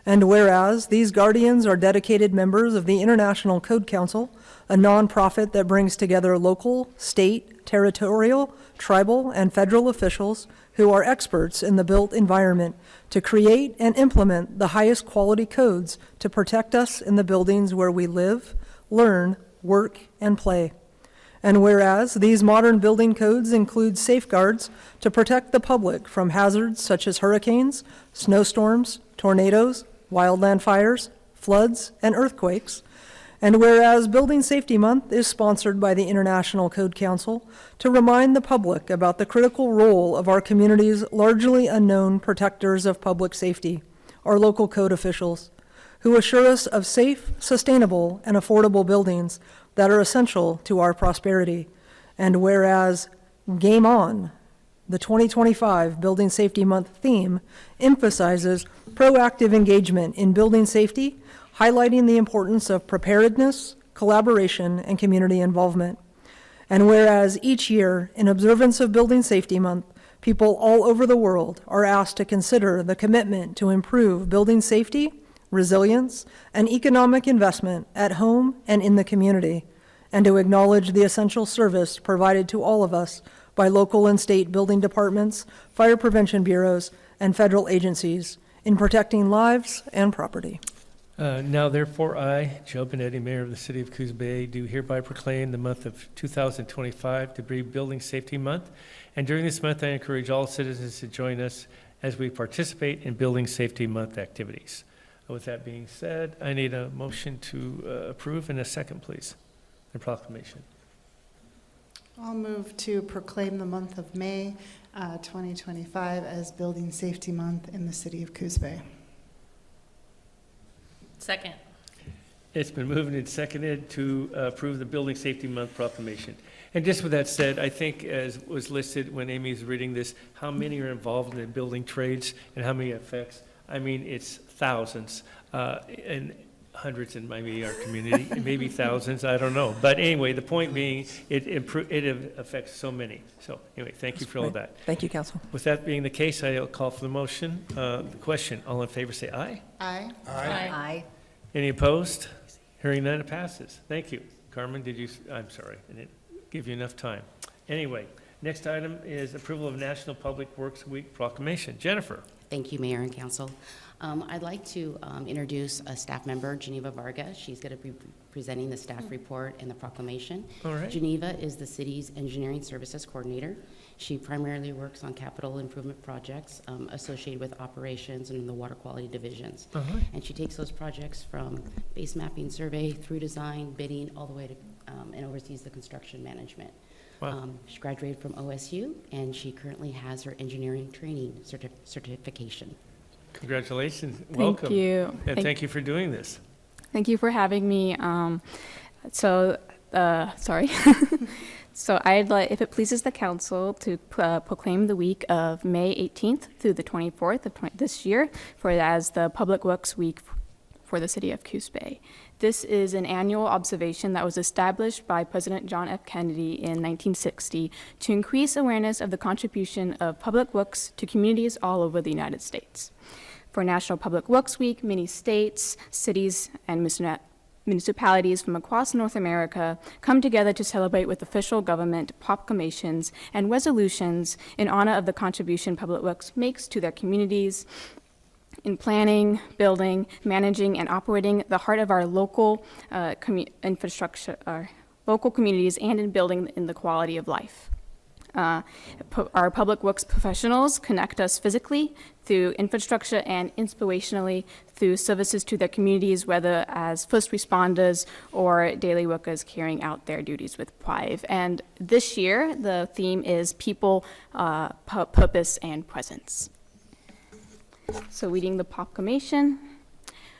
And whereas these guardians are dedicated members of the International Code Council, a nonprofit that brings together local, state, territorial, tribal, and federal officials who are experts in the built environment to create and implement the highest quality codes to protect us in the buildings where we live, learn, work, and play. And whereas these modern building codes include safeguards to protect the public from hazards such as hurricanes, snowstorms, tornadoes, wildland fires, floods, and earthquakes. And whereas Building Safety Month is sponsored by the International Code Council to remind the public about the critical role of our community's largely unknown protectors of public safety, our local code officials, who assure us of safe, sustainable, and affordable buildings that are essential to our prosperity. And whereas Game On, the 2025 Building Safety Month theme, emphasizes proactive engagement in building safety, highlighting the importance of preparedness, collaboration, and community involvement. And whereas each year, in observance of Building Safety Month, people all over the world are asked to consider the commitment to improve building safety, resilience, and economic investment at home and in the community, and to acknowledge the essential service provided to all of us by local and state building departments, fire prevention bureaus, and federal agencies in protecting lives and property. Now therefore, I, Joe Benetti, Mayor of the City of Coos Bay, do hereby proclaim the month of 2025 to be Building Safety Month. And during this month, I encourage all citizens to join us as we participate in Building Safety Month activities. With that being said, I need a motion to approve and a second, please, the proclamation. I'll move to proclaim the month of May 2025 as Building Safety Month in the City of Coos Bay. Second. It's been moved and seconded to approve the Building Safety Month proclamation. And just with that said, I think as was listed when Amy was reading this, how many are involved in the building trades and how many affects? I mean, it's thousands and hundreds in maybe our community, maybe thousands, I don't know. But anyway, the point being, it affects so many. So anyway, thank you for all that. Thank you, Council. With that being the case, I'll call for the motion. The question, all in favor say aye. Aye. Aye. Any opposed? Hearing none, it passes. Thank you. Carmen, I'm sorry, I didn't give you enough time. Anyway, next item is approval of National Public Works Week proclamation. Jennifer. Thank you, Mayor and Council. I'd like to introduce a staff member, Geneva Varga. She's going to be presenting the staff report and the proclamation. All right. Geneva is the city's engineering services coordinator. She primarily works on capital improvement projects associated with operations and the water quality divisions. And she takes those projects from base mapping survey through design, bidding, all the way to, and oversees the construction management. Wow. She graduated from OSU, and she currently has her engineering training certification. Congratulations. Thank Welcome. you. And thank you for doing this. Thank you for having me. Sorry. So I'd like, if it pleases the council, to proclaim the week of May 18th through the 24th of this year as the Public Works Week for the City of Coos Bay. This is an annual observation that was established by President John F. Kennedy in 1960 to increase awareness of the contribution of public works to communities all over the United States. For National Public Works Week, many states, cities, and municipalities from across North America come together to celebrate with official government proclamations and resolutions in honor of the contribution public works makes to their communities in planning, building, managing, and operating the heart of our local infrastructure, our local communities, and in building in the quality of life. Our public works professionals connect us physically through infrastructure and inspirationally through services to their communities, whether as first responders or daily workers carrying out their duties with pride. And this year, the theme is people, purpose, and presence. So reading the proclamation.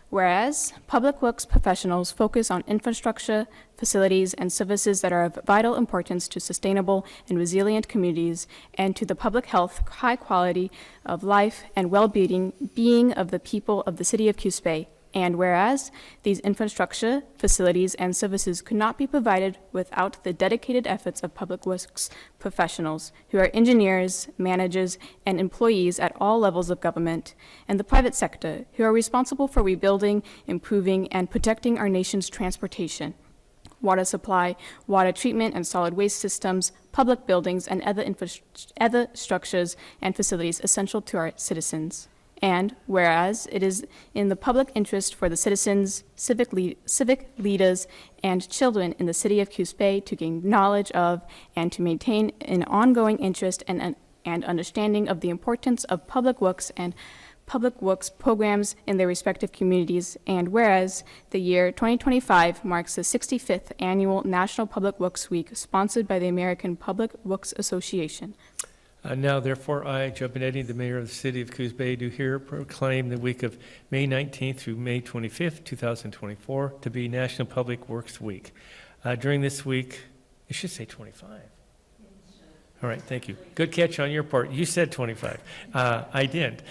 Whereas public works professionals focus on infrastructure, facilities, and services that are of vital importance to sustainable and resilient communities and to the public health, high quality of life, and well-being of the people of the City of Coos Bay. And whereas these infrastructure, facilities, and services could not be provided without the dedicated efforts of public works professionals who are engineers, managers, and employees at all levels of government and the private sector who are responsible for rebuilding, improving, and protecting our nation's transportation, water supply, water treatment and solid waste systems, public buildings, and other structures and facilities essential to our citizens. And whereas it is in the public interest for the citizens, civic leaders, and children in the city of Coos Bay to gain knowledge of and to maintain an ongoing interest and understanding of the importance of public works and public works programs in their respective communities, and whereas the year 2025 marks the 65th annual National Public Works Week sponsored by the American Public Works Association. Now, therefore, I, Joe Benetti, the mayor of the city of Coos Bay, do here proclaim the week of May 19th through May 25th, 2024, to be National Public Works Week. During this week, it should say 25. All right, thank you. Good catch on your part. You said 25. I didn't.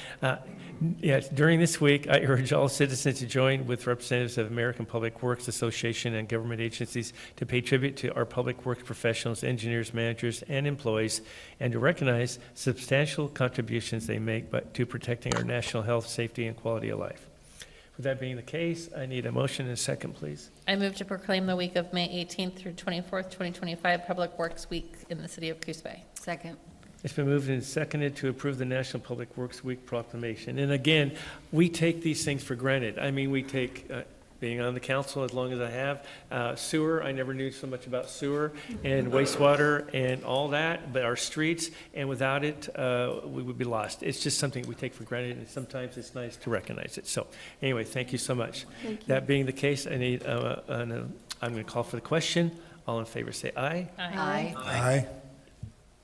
Yes, during this week, I urge all citizens to join with representatives of American Public Works Association and government agencies to pay tribute to our public works professionals, engineers, managers, and employees, and to recognize substantial contributions they make to protecting our national health, safety, and quality of life. With that being the case, I need a motion and a second, please. I move to proclaim the week of May 18th through 24th, 2025 Public Works Week in the city of Coos Bay. Second. It's been moved and seconded to approve the National Public Works Week proclamation. And again, we take these things for granted. I mean, we take, being on the council as long as I have, sewer, I never knew so much about sewer and wastewater and all that, but our streets, and without it, we would be lost. It's just something we take for granted, and sometimes it's nice to recognize it. So anyway, thank you so much. That being the case, I need, I'm going to call for the question. All in favor say aye. Aye. Aye.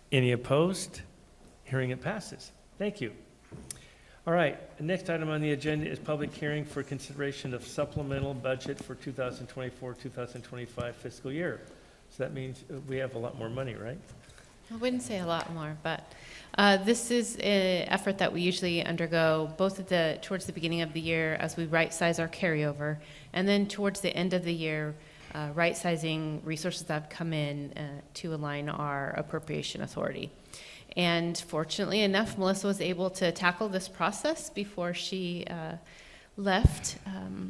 Any opposed? Hearing it passes. Thank you. All right, the next item on the agenda is public hearing for consideration of supplemental budget for 2024-2025 fiscal year. So that means we have a lot more money, right? I wouldn't say a lot more, but this is an effort that we usually undergo both towards the beginning of the year as we right-size our carryover, and then towards the end of the year, right-sizing resources that have come in to align our appropriation authority. And fortunately enough, Melissa was able to tackle this process before she left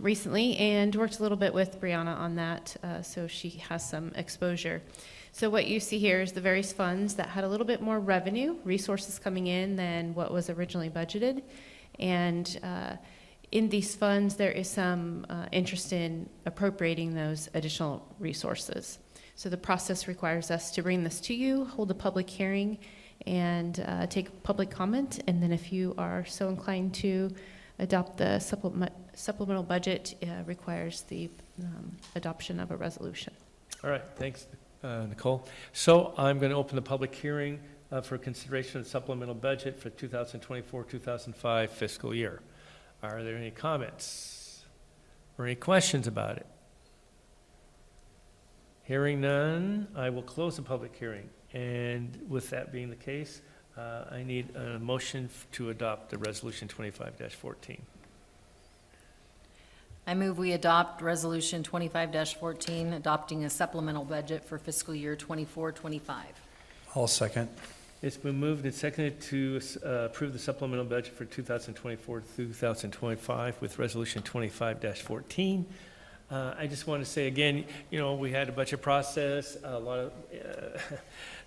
recently, and worked a little bit with Brianna on that, so she has some exposure. So what you see here is the various funds that had a little bit more revenue, resources coming in than what was originally budgeted. And in these funds, there is some interest in appropriating those additional resources. So the process requires us to bring this to you, hold a public hearing, and take public comment. And then if you are so inclined to adopt the supplemental budget, requires the adoption of a resolution. All right, thanks, Nicole. So I'm going to open the public hearing for consideration of the supplemental budget for 2024-2025 fiscal year. Are there any comments or any questions about it? Hearing none, I will close the public hearing. And with that being the case, I need a motion to adopt the resolution 25-14. I move we adopt Resolution 25-14, adopting a supplemental budget for fiscal year 24-25. I'll second. It's been moved and seconded to approve the supplemental budget for 2024-2025 with resolution 25-14. I just want to say again, you know, we had a budget process, a lot of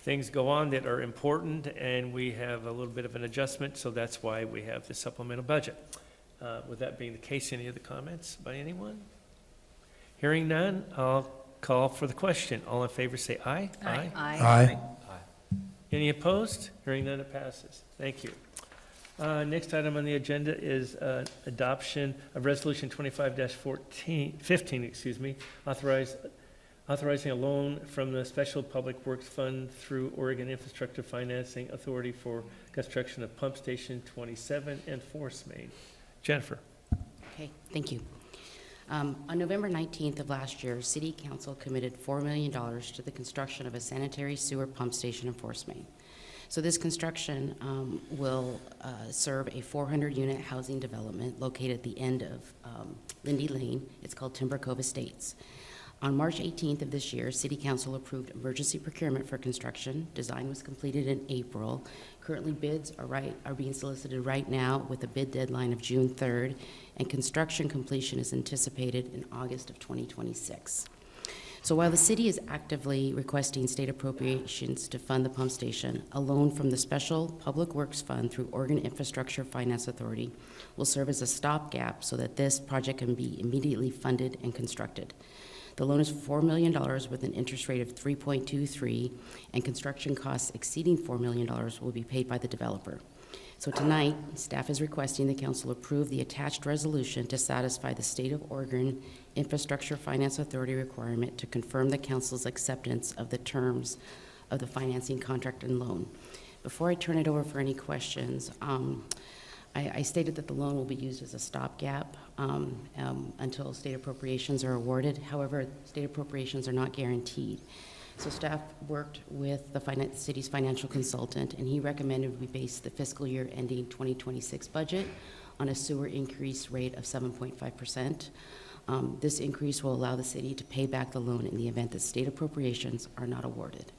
things go on that are important, and we have a little bit of an adjustment, so that's why we have the supplemental budget. With that being the case, any other comments by anyone? Hearing none, I'll call for the question. All in favor say aye. Aye. Aye. Any opposed? Hearing none, it passes. Thank you. Next item on the agenda is adoption of Resolution 25-15, authorizing a loan from the Special Public Works Fund through Oregon Infrastructure Financing Authority for construction of Pump Station 27 and Force Main. Jennifer. Okay, thank you. On November 19th of last year, City Council committed $4 million to the construction of a sanitary sewer pump station in Force Main. So this construction will serve a 400-unit housing development located at the end of Lindy Lane. It's called Timber Cove Estates. On March 18th of this year, City Council approved emergency procurement for construction. Design was completed in April. Currently, bids are being solicited right now with a bid deadline of June 3rd, and construction completion is anticipated in August of 2026. So while the city is actively requesting state appropriations to fund the pump station, a loan from the Special Public Works Fund through Oregon Infrastructure Finance Authority will serve as a stopgap so that this project can be immediately funded and constructed. The loan is $4 million with an interest rate of 3.23, and construction costs exceeding $4 million will be paid by the developer. So tonight, staff is requesting the council approve the attached resolution to satisfy the State of Oregon Infrastructure Finance Authority requirement to confirm the council's acceptance of the terms of the financing contract and loan. Before I turn it over for any questions, I stated that the loan will be used as a stopgap until state appropriations are awarded. However, state appropriations are not guaranteed. So staff worked with the city's financial consultant, and he recommended we base the fiscal year ending 2026 budget on a sewer increase rate of 7.5%. This increase will allow the city to pay back the loan in the event that state appropriations are not awarded.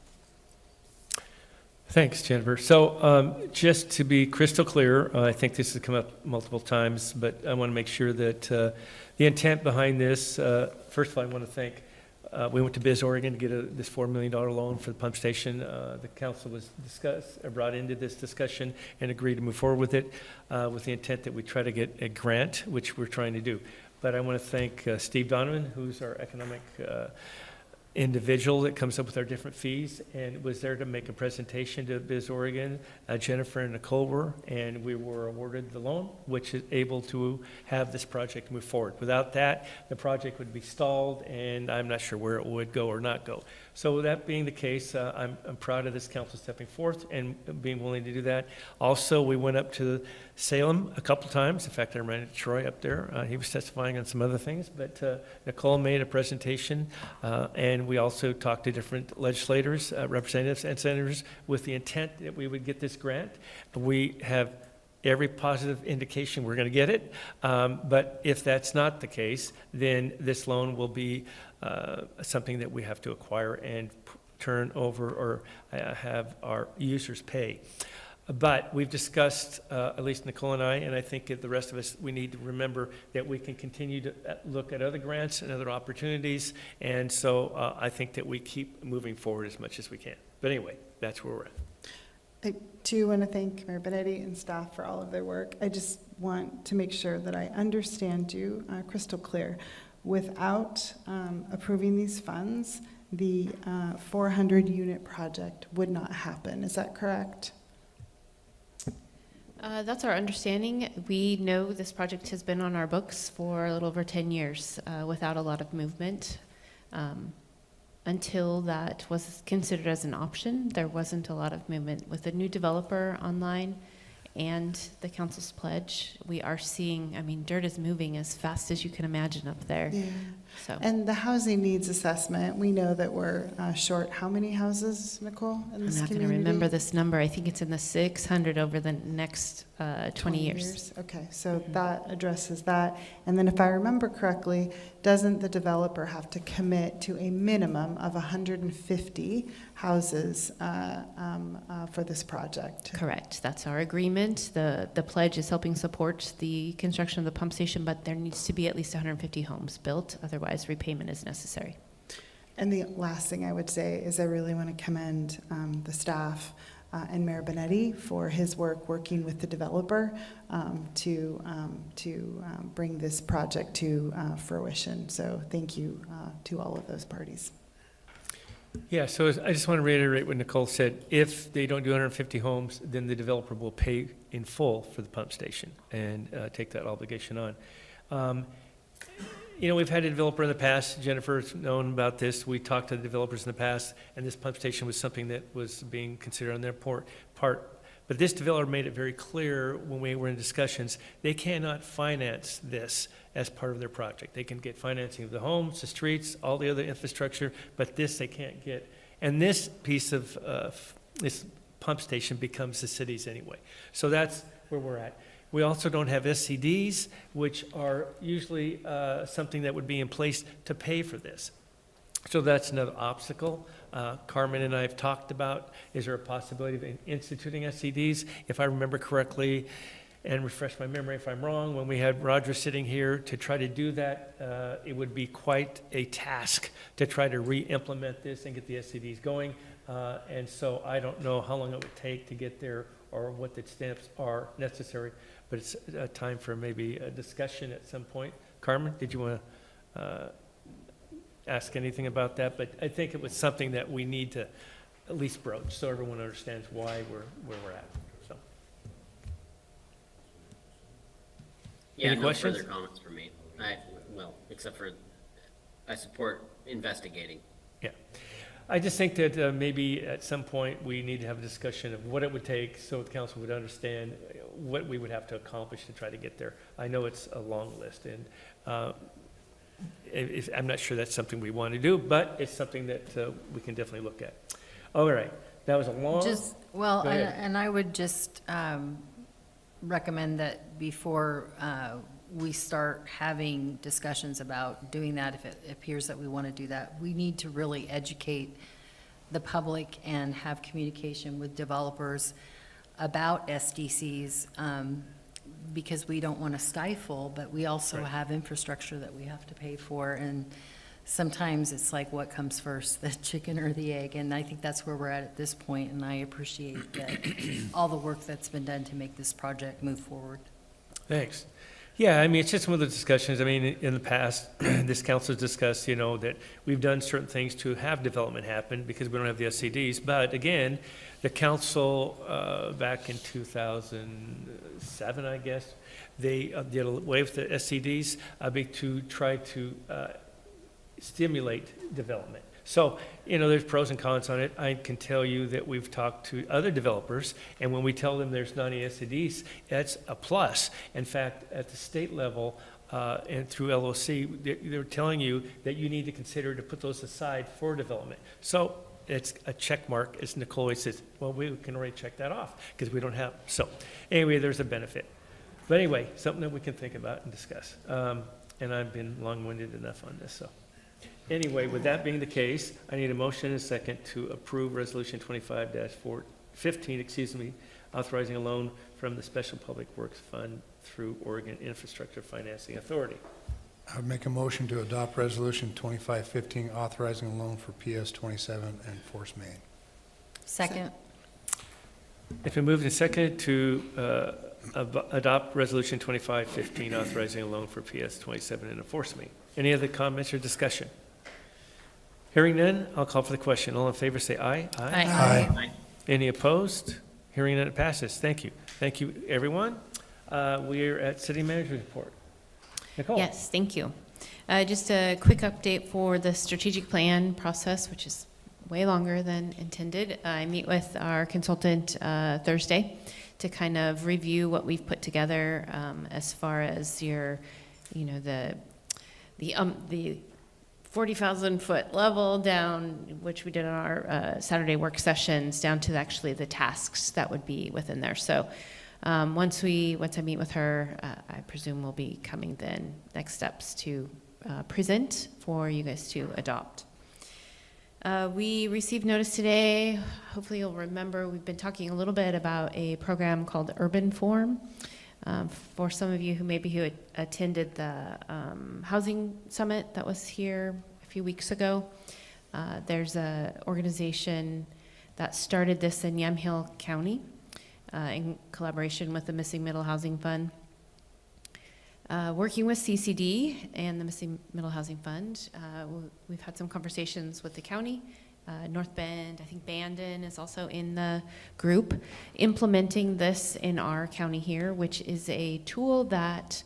Thanks, Jennifer. So just to be crystal clear, I think this has come up multiple times, but I want to make sure that the intent behind this, first of all, I want to thank, we went to Biz Oregon to get this $4 million loan for the pump station. The council was brought into this discussion and agreed to move forward with it with the intent that we try to get a grant, which we're trying to do. But I want to thank Steve Donovan, who's our economic individual that comes up with our different fees and was there to make a presentation to Biz Oregon. Jennifer and Nicole were, and we were awarded the loan, which is able to have this project move forward. Without that, the project would be stalled, and I'm not sure where it would go or not go. So that being the case, I'm proud of this council stepping forth and being willing to do that. Also, we went up to Salem a couple times. In fact, I ran into Troy up there. He was testifying on some other things, but Nicole made a presentation, and we also talked to different legislators, representatives, and senators with the intent that we would get this grant. We have every positive indication we're going to get it, but if that's not the case, then this loan will be something that we have to acquire and turn over or have our users pay. But we've discussed, at least Nicole and I think the rest of us, we need to remember that we can continue to look at other grants and other opportunities, and so I think that we keep moving forward as much as we can. But anyway, that's where we're at. I too want to thank Mayor Benetti and staff for all of their work. I just want to make sure that I understand you crystal clear. Without approving these funds, the 400-unit project would not happen. Is that correct? That's our understanding. We know this project has been on our books for a little over 10 years without a lot of movement. Until that was considered as an option, there wasn't a lot of movement. With the new developer online and the council's pledge, we are seeing, I mean, dirt is moving as fast as you can imagine up there. Yeah. So. And the housing needs assessment, we know that we're short how many houses, Nicole, in this community? I'm not going to remember this number. I think it's in the 600 over the next 20 years. Okay, so that addresses that. And then if I remember correctly, doesn't the developer have to commit to a minimum of 150 houses for this project? Correct. That's our agreement. The pledge is helping support the construction of the pump station, but there needs to be at least 150 homes built. Otherwise, repayment is necessary. And the last thing I would say is I really want to commend the staff and Mayor Benetti for his work working with the developer to bring this project to fruition. So thank you to all of those parties. Yeah, so I just want to reiterate what Nicole said. If they don't do 150 homes, then the developer will pay in full for the pump station and take that obligation on. You know, we've had a developer in the past, Jennifer's known about this, we talked to the developers in the past, and this pump station was something that was being considered on their part. But this developer made it very clear when we were in discussions, they cannot finance this as part of their project. They can get financing of the homes, the streets, all the other infrastructure, but this they can't get. And this piece of this pump station becomes the city's anyway. So that's where we're at. We also don't have SCDs, which are usually something that would be in place to pay for this. So that's another obstacle. Carmen and I have talked about, is there a possibility of instituting SCDs? If I remember correctly, and refresh my memory if I'm wrong, when we had Roger sitting here to try to do that, it would be quite a task to try to re-implement this and get the SCDs going. And so I don't know how long it would take to get there or what the steps are necessary, but it's a time for maybe a discussion at some point. Carmen, did you want to ask anything about that? But I think it was something that we need to at least broach so everyone understands why we're where we're at. So. Yeah, Any no questions? further comments from me. Well, except for I support investigating. Yeah. I just think that maybe at some point we need to have a discussion of what it would take so the council would understand what we would have to accomplish to try to get there. I know it's a long list, and I'm not sure that's something we want to do, but it's something that we can definitely look at. All right, that was a long. Well, Go ahead. and I would just recommend that before we start having discussions about doing that, if it appears that we want to do that, we need to really educate the public and have communication with developers about SDCs, because we don't want to stifle, but we also Right. have infrastructure that we have to pay for, and sometimes it's like, what comes first, the chicken or the egg? And I think that's where we're at this point, and I appreciate that all the work that's been done to make this project move forward. Thanks. Yeah, I mean, it's just one of the discussions. I mean, in the past, this council has discussed, you know, that we've done certain things to have development happen because we don't have the SCDs. But again, the council, back in 2007, I guess, they did away with the SCDs to try to stimulate development. So, you know, there's pros and cons on it. I can tell you that we've talked to other developers, and when we tell them there's not any SCDs, that's a plus. In fact, at the state level and through LOC, they're telling you that you need to consider to put those aside for development. So it's a check mark, as Nicole always says, well, we can already check that off because we don't have. So anyway, there's a benefit. But anyway, something that we can think about and discuss. And I've been long-winded enough on this, so. Anyway, with that being the case, I need a motion and a second to approve Resolution 25-15, authorizing a loan from the Special Public Works Fund through Oregon Infrastructure Financing Authority. I would make a motion to adopt Resolution 2515, authorizing a loan for PS 27 and Force Main. Second. It's been moved and seconded to adopt Resolution 2515, authorizing a loan for PS 27 and enforcement. Any other comments or discussion? Hearing none, I'll call for the question. All in favor, say aye. Aye. Any opposed? Hearing none, it passes. Thank you. Thank you, everyone. We are at City Manager's Report. Nicole? Yes, thank you. Just a quick update for the strategic plan process, which is way longer than intended. I meet with our consultant Thursday to kind of review what we've put together as far as your, you know, the 40,000-foot level down, which we did on our Saturday work sessions, down to actually the tasks that would be within there. So once I meet with her, I presume we'll be coming then next steps to present for you guys to adopt. We received notice today. Hopefully you'll remember we've been talking a little bit about a program called Urban Forum. For some of you who attended the housing summit that was here a few weeks ago, there's an organization that started this in Yamhill County in collaboration with the Missing Middle Housing Fund. Working with CCD and the Missing Middle Housing Fund, we've had some conversations with the county. North Bend, I think Bandon is also in the group, implementing this in our county here, which is a tool that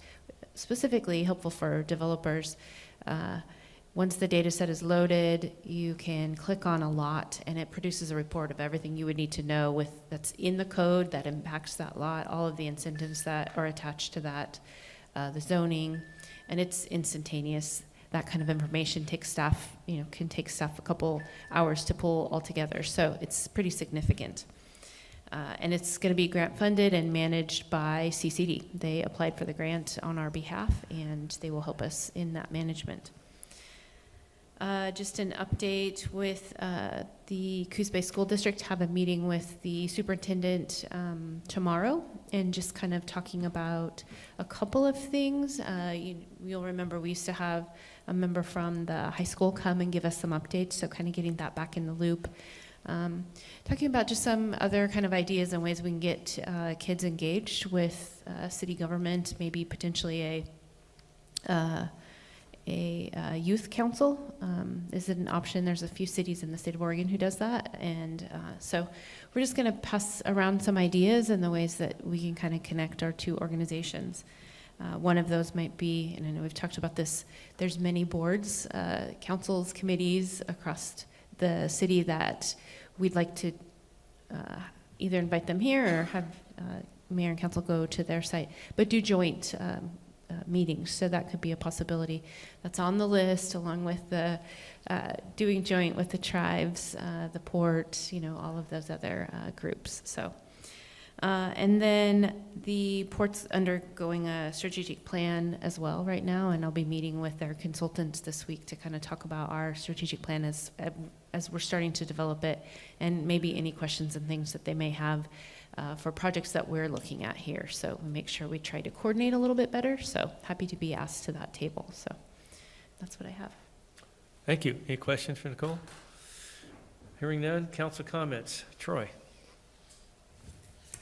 specifically helpful for developers. Once the data set is loaded, you can click on a lot and it produces a report of everything you would need to know that's in the code that impacts that lot, all of the incentives that are attached to that, the zoning, and it's instantaneous. That kind of information can take staff a couple hours to pull all together. So it's pretty significant. And it's going to be grant funded and managed by CCD. They applied for the grant on our behalf and they will help us in that management. Just an update with the Coos Bay School District, have a meeting with the superintendent tomorrow, and just kind of talking about a couple of things. You'll remember we used to have a member from the high school come and give us some updates, so kind of getting that back in the loop. Talking about just some other kind of ideas and ways we can get kids engaged with city government, maybe potentially a youth council is an option. There's a few cities in the state of Oregon who does that, and so we're just going to pass around some ideas and the ways that we can kind of connect our two organizations. One of those might be, and I know we've talked about this, there's many boards, councils, committees across the city that we'd like to either invite them here or have mayor and council go to their site, but do joint meetings. So that could be a possibility that's on the list, along with the doing joint with the tribes, the port, all of those other groups. So, and then the port's undergoing a strategic plan as well right now, and I'll be meeting with their consultants this week to kind of talk about our strategic plan as we're starting to develop it, and maybe any questions and things that they may have for projects that we're looking at here. So we make sure we try to coordinate a little bit better. So happy to be asked to that table. So that's what I have. Thank you. Any questions for Nicole? Hearing none, council comments. Troy?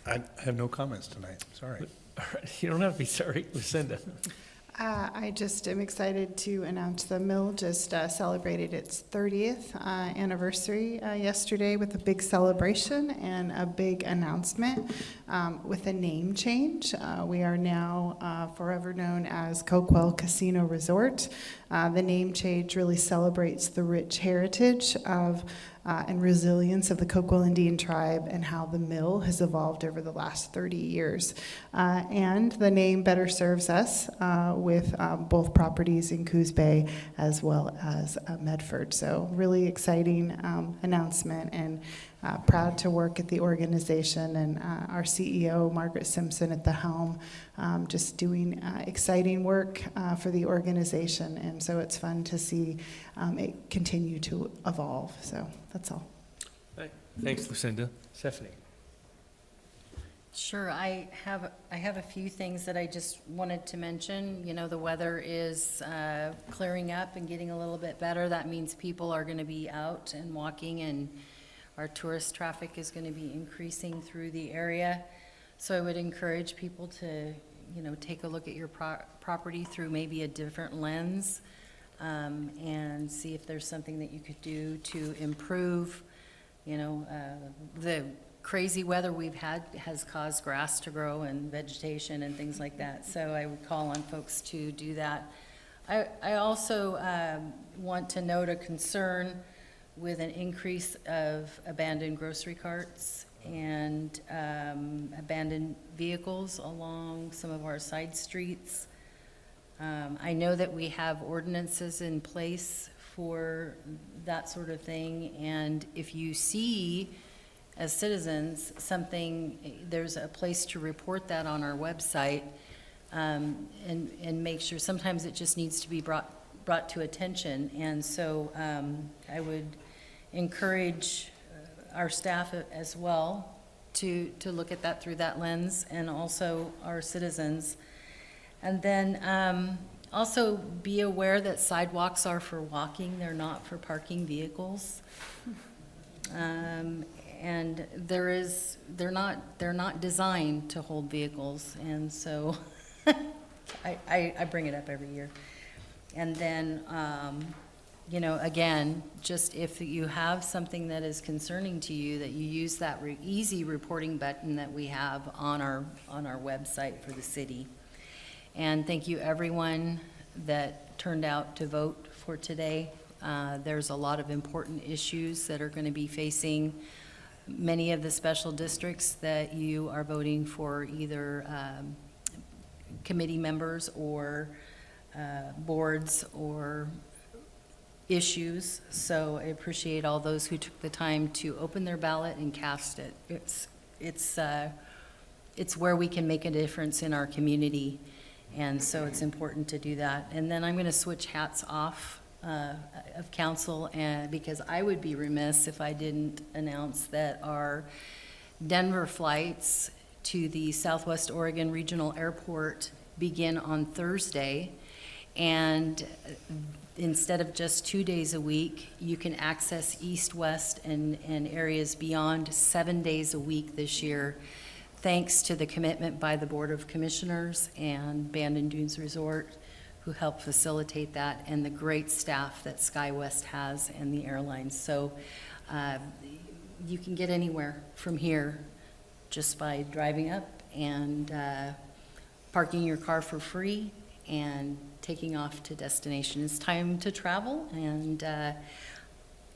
I have no comments tonight, sorry. All right, you don't have to be sorry. Lucinda? I just am excited to announce the mill just celebrated its 30th anniversary yesterday with a big celebration and a big announcement with a name change. We are now forever known as Coquel Casino Resort. The name change really celebrates the rich heritage of and resilience of the Coquel Indian tribe and how the mill has evolved over the last 30 years. And the name better serves us with both properties in Coos Bay as well as Medford. So really exciting announcement, and proud to work at the organization, and our CEO, Margaret Simpson, at the helm, just doing exciting work for the organization. And so it's fun to see it continue to evolve. So that's all. Thanks, Lucinda. Stephanie? Sure, I have a few things that I just wanted to mention. The weather is clearing up and getting a little bit better. That means people are going to be out and walking, and our tourist traffic is going to be increasing through the area. So I would encourage people to, take a look at your property through maybe a different lens, and see if there's something that you could do to improve. The crazy weather we've had has caused grass to grow and vegetation and things like that. So I would call on folks to do that. I also want to note a concern with an increase of abandoned grocery carts and abandoned vehicles along some of our side streets. I know that we have ordinances in place for that sort of thing, and if you see, as citizens, there's a place to report that on our website, and make sure. Sometimes it just needs to be brought to attention, and so I would encourage our staff as well to look at that through that lens, and also our citizens. And then also be aware that sidewalks are for walking, they're not for parking vehicles. And they're not designed to hold vehicles, and so I bring it up every year. And then again, just if you have something that is concerning to you, that you use that easy reporting button that we have on our website for the city. And thank you everyone that turned out to vote for today. There's a lot of important issues that are going to be facing many of the special districts that you are voting for, either committee members or boards or issues. So I appreciate all those who took the time to open their ballot and cast it. It's where we can make a difference in our community, and so it's important to do that. And then I'm going to switch hats off of council, and because I would be remiss if I didn't announce that our Denver flights to the Southwest Oregon Regional Airport begin on Thursday. And instead of just 2 days a week, you can access east, west, and areas beyond 7 days a week this year, thanks to the commitment by the Board of Commissioners and Bandon Dunes Resort, who helped facilitate that, and the great staff that SkyWest has and the airlines. So you can get anywhere from here just by driving up and parking your car for free and taking off to destination. It's time to travel, and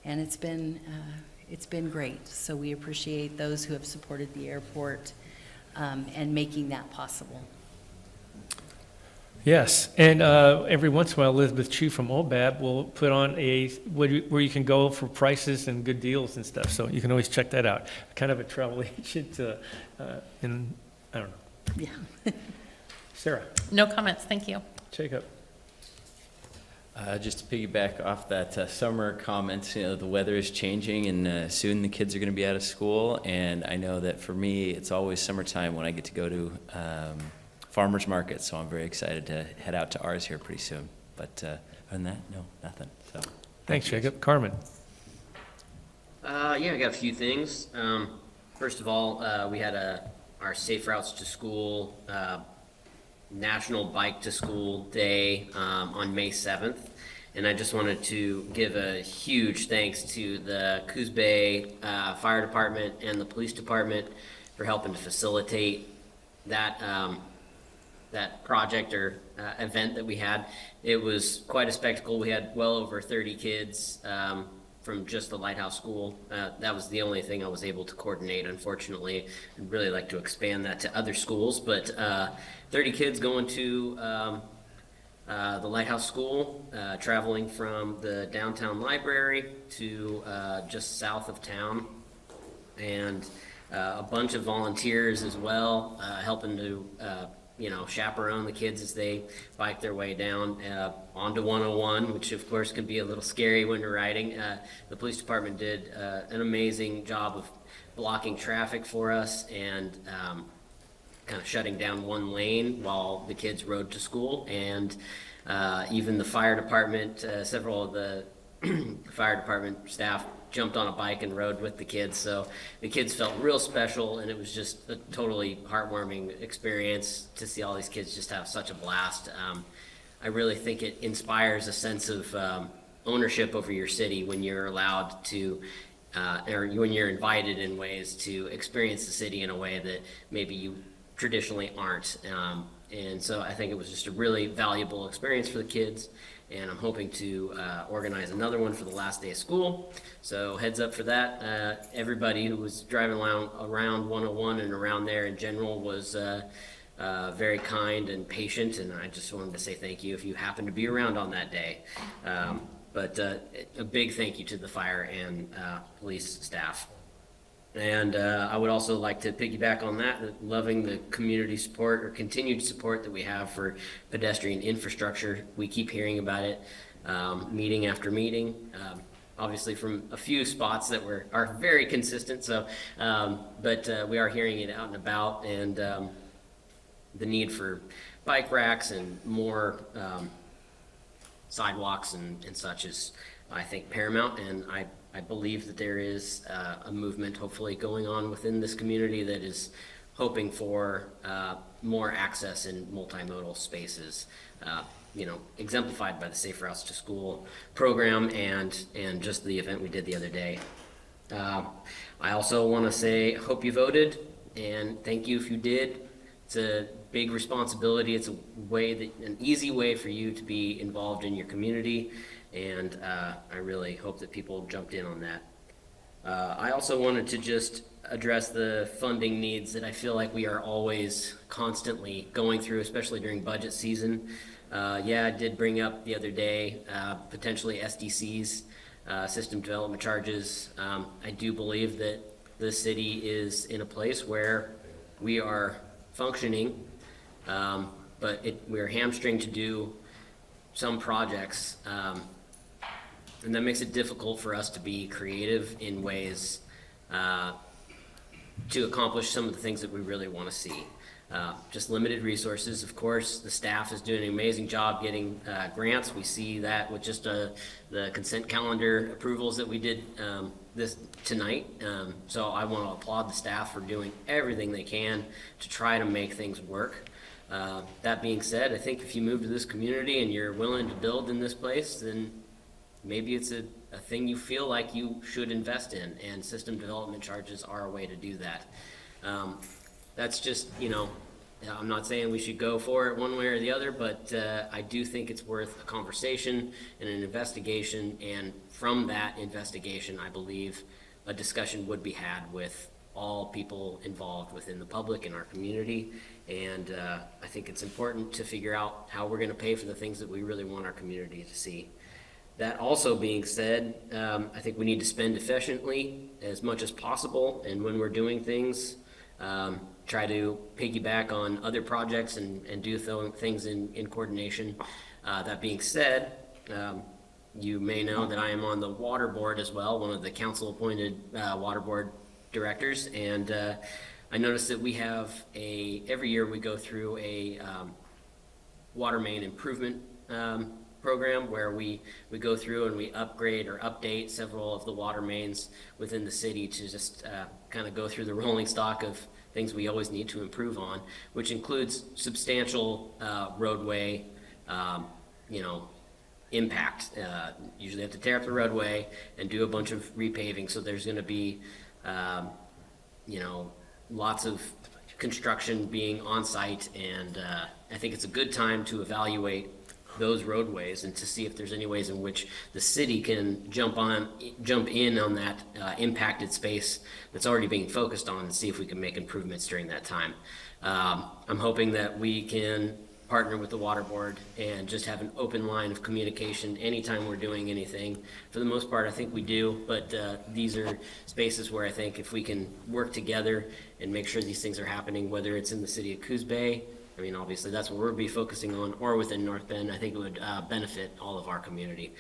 it's been great. So we appreciate those who have supported the airport and making that possible. Yes, and every once in a while, Elizabeth Chu from OBAB will put on where you can go for prices and good deals and stuff, so you can always check that out. Kind of a travel agent, I don't know. Yeah. Sarah? No comments, thank you. Jacob? Just to piggyback off that summer comment, you know, the weather is changing, and soon the kids are going to be out of school, and I know that for me, it's always summertime when I get to go to farmers market, so I'm very excited to head out to ours here pretty soon. But other than that, no, nothing. So Thanks, Jacob. Carmen? Yeah, I got a few things. First of all, we had our Safe Routes to School National Bike to School Day on May 7th. And I just wanted to give a huge thanks to the Coos Bay Fire Department and the Police Department for helping to facilitate that that project or event that we had. It was quite a spectacle. We had well over 30 kids from just the Lighthouse School. That was the only thing I was able to coordinate, unfortunately. I'd really like to expand that to other schools, but 30 kids going to the Lighthouse School, traveling from the downtown library to just south of town, and a bunch of volunteers as well, helping to chaperone the kids as they bike their way down onto 101, which of course can be a little scary when you're riding. The police department did an amazing job of blocking traffic for us and kind of shutting down one lane while the kids rode to school. And even the fire department, several of the fire department staff jumped on a bike and rode with the kids. So the kids felt real special, and it was just a totally heartwarming experience to see all these kids just have such a blast. I really think it inspires a sense of ownership over your city when you're allowed to, or when you're invited in ways to experience the city in a way that maybe you traditionally aren't. And so I think it was just a really valuable experience for the kids, and I'm hoping to organize another one for the last day of school. So heads up for that. Everybody who was driving around 101 and around there in general was very kind and patient, and I just wanted to say thank you if you happened to be around on that day. But a big thank you to the fire and police staff. And I would also like to piggyback on that, loving the community support or continued support that we have for pedestrian infrastructure. We keep hearing about it meeting after meeting, obviously from a few spots that are very consistent. So, but we are hearing it out and about, and the need for bike racks and more sidewalks and such is, I think, paramount. And I believe that there is a movement hopefully going on within this community that is hoping for more access in multimodal spaces, exemplified by the Safe Routes to School program and just the event we did the other day. I also want to say, hope you voted, and thank you if you did. It's a big responsibility. It's an easy way for you to be involved in your community. And I really hope that people jumped in on that. I also wanted to just address the funding needs that I feel like we are always constantly going through, especially during budget season. I did bring up the other day potentially SDCs, system development charges. I do believe that the city is in a place where we are functioning, but we're hamstringed to do some projects And that makes it difficult for us to be creative in ways to accomplish some of the things that we really want to see. Just limited resources. Of course, the staff is doing an amazing job getting grants. We see that with just the consent calendar approvals that we did this tonight. So I want to applaud the staff for doing everything they can to try to make things work. That being said, I think if you move to this community and you're willing to build in this place, then maybe it's a thing you feel like you should invest in, and system development charges are a way to do that. That's just, you know, I'm not saying we should go for it one way or the other, but I do think it's worth a conversation and an investigation, and from that investigation, I believe a discussion would be had with all people involved within the public in our community, and I think it's important to figure out how we're going to pay for the things that we really want our community to see. That also being said, I think we need to spend efficiently as much as possible, and when we're doing things, try to piggyback on other projects and do things in coordination. That being said, you may know that I am on the water board as well, one of the council-appointed water board directors, and I noticed that we have every year we go through a water main improvement program where we go through and we upgrade or update several of the water mains within the city to just kind of go through the rolling stock of things we always need to improve on, which includes substantial roadway, impact. Usually have to tear up the roadway and do a bunch of repaving, so there's going to be, lots of construction being on site, and I think it's a good time to evaluate those roadways and to see if there's any ways in which the city can jump in on that impacted space that's already being focused on, and see if we can make improvements during that time. I'm hoping that we can partner with the water board and just have an open line of communication anytime we're doing anything. For the most part, I think we do, but these are spaces where I think if we can work together and make sure these things are happening, whether it's in the city of Coos Bay, I mean, obviously that's what we'll be focusing on, or within North Bend, I think it would benefit all of our community.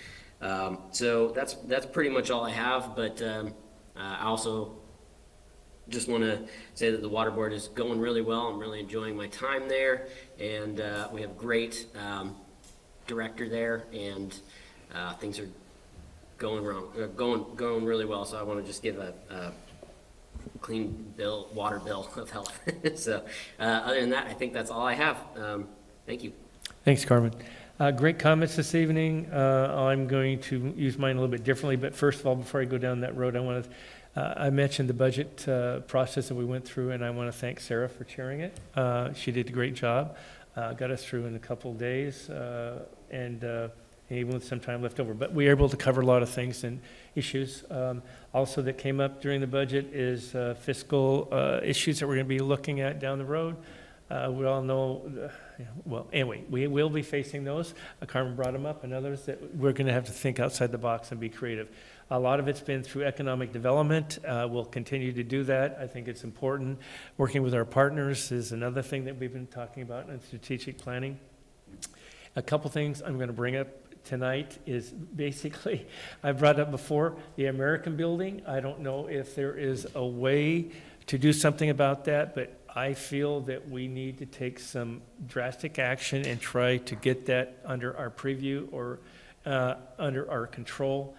So that's pretty much all I have, but I also just want to say that the water board is going really well. I'm really enjoying my time there, and we have a great director there, and things are going really well. So I want to just give a clean water bill of health. So other than that, I think that's all I have. Thank you. Thanks, Carmen. Great comments this evening. I'm going to use mine a little bit differently, but first of all, before I go down that road, I mentioned the budget process that we went through, and I want to thank Sarah for chairing it. She did a great job, got us through in a couple of days, and even with some time left over. But we were able to cover a lot of things and issues. Also that came up during the budget is fiscal issues that we're going to be looking at down the road. We all know, well, anyway, we will be facing those. Carmen brought them up, and others that we're going to have to think outside the box and be creative. A lot of it's been through economic development. We'll continue to do that. I think it's important. Working with our partners is another thing that we've been talking about in strategic planning. A couple things I'm going to bring up tonight is basically, I brought up before, the American building. I don't know if there is a way to do something about that, but I feel that we need to take some drastic action and try to get that under our preview or under our control.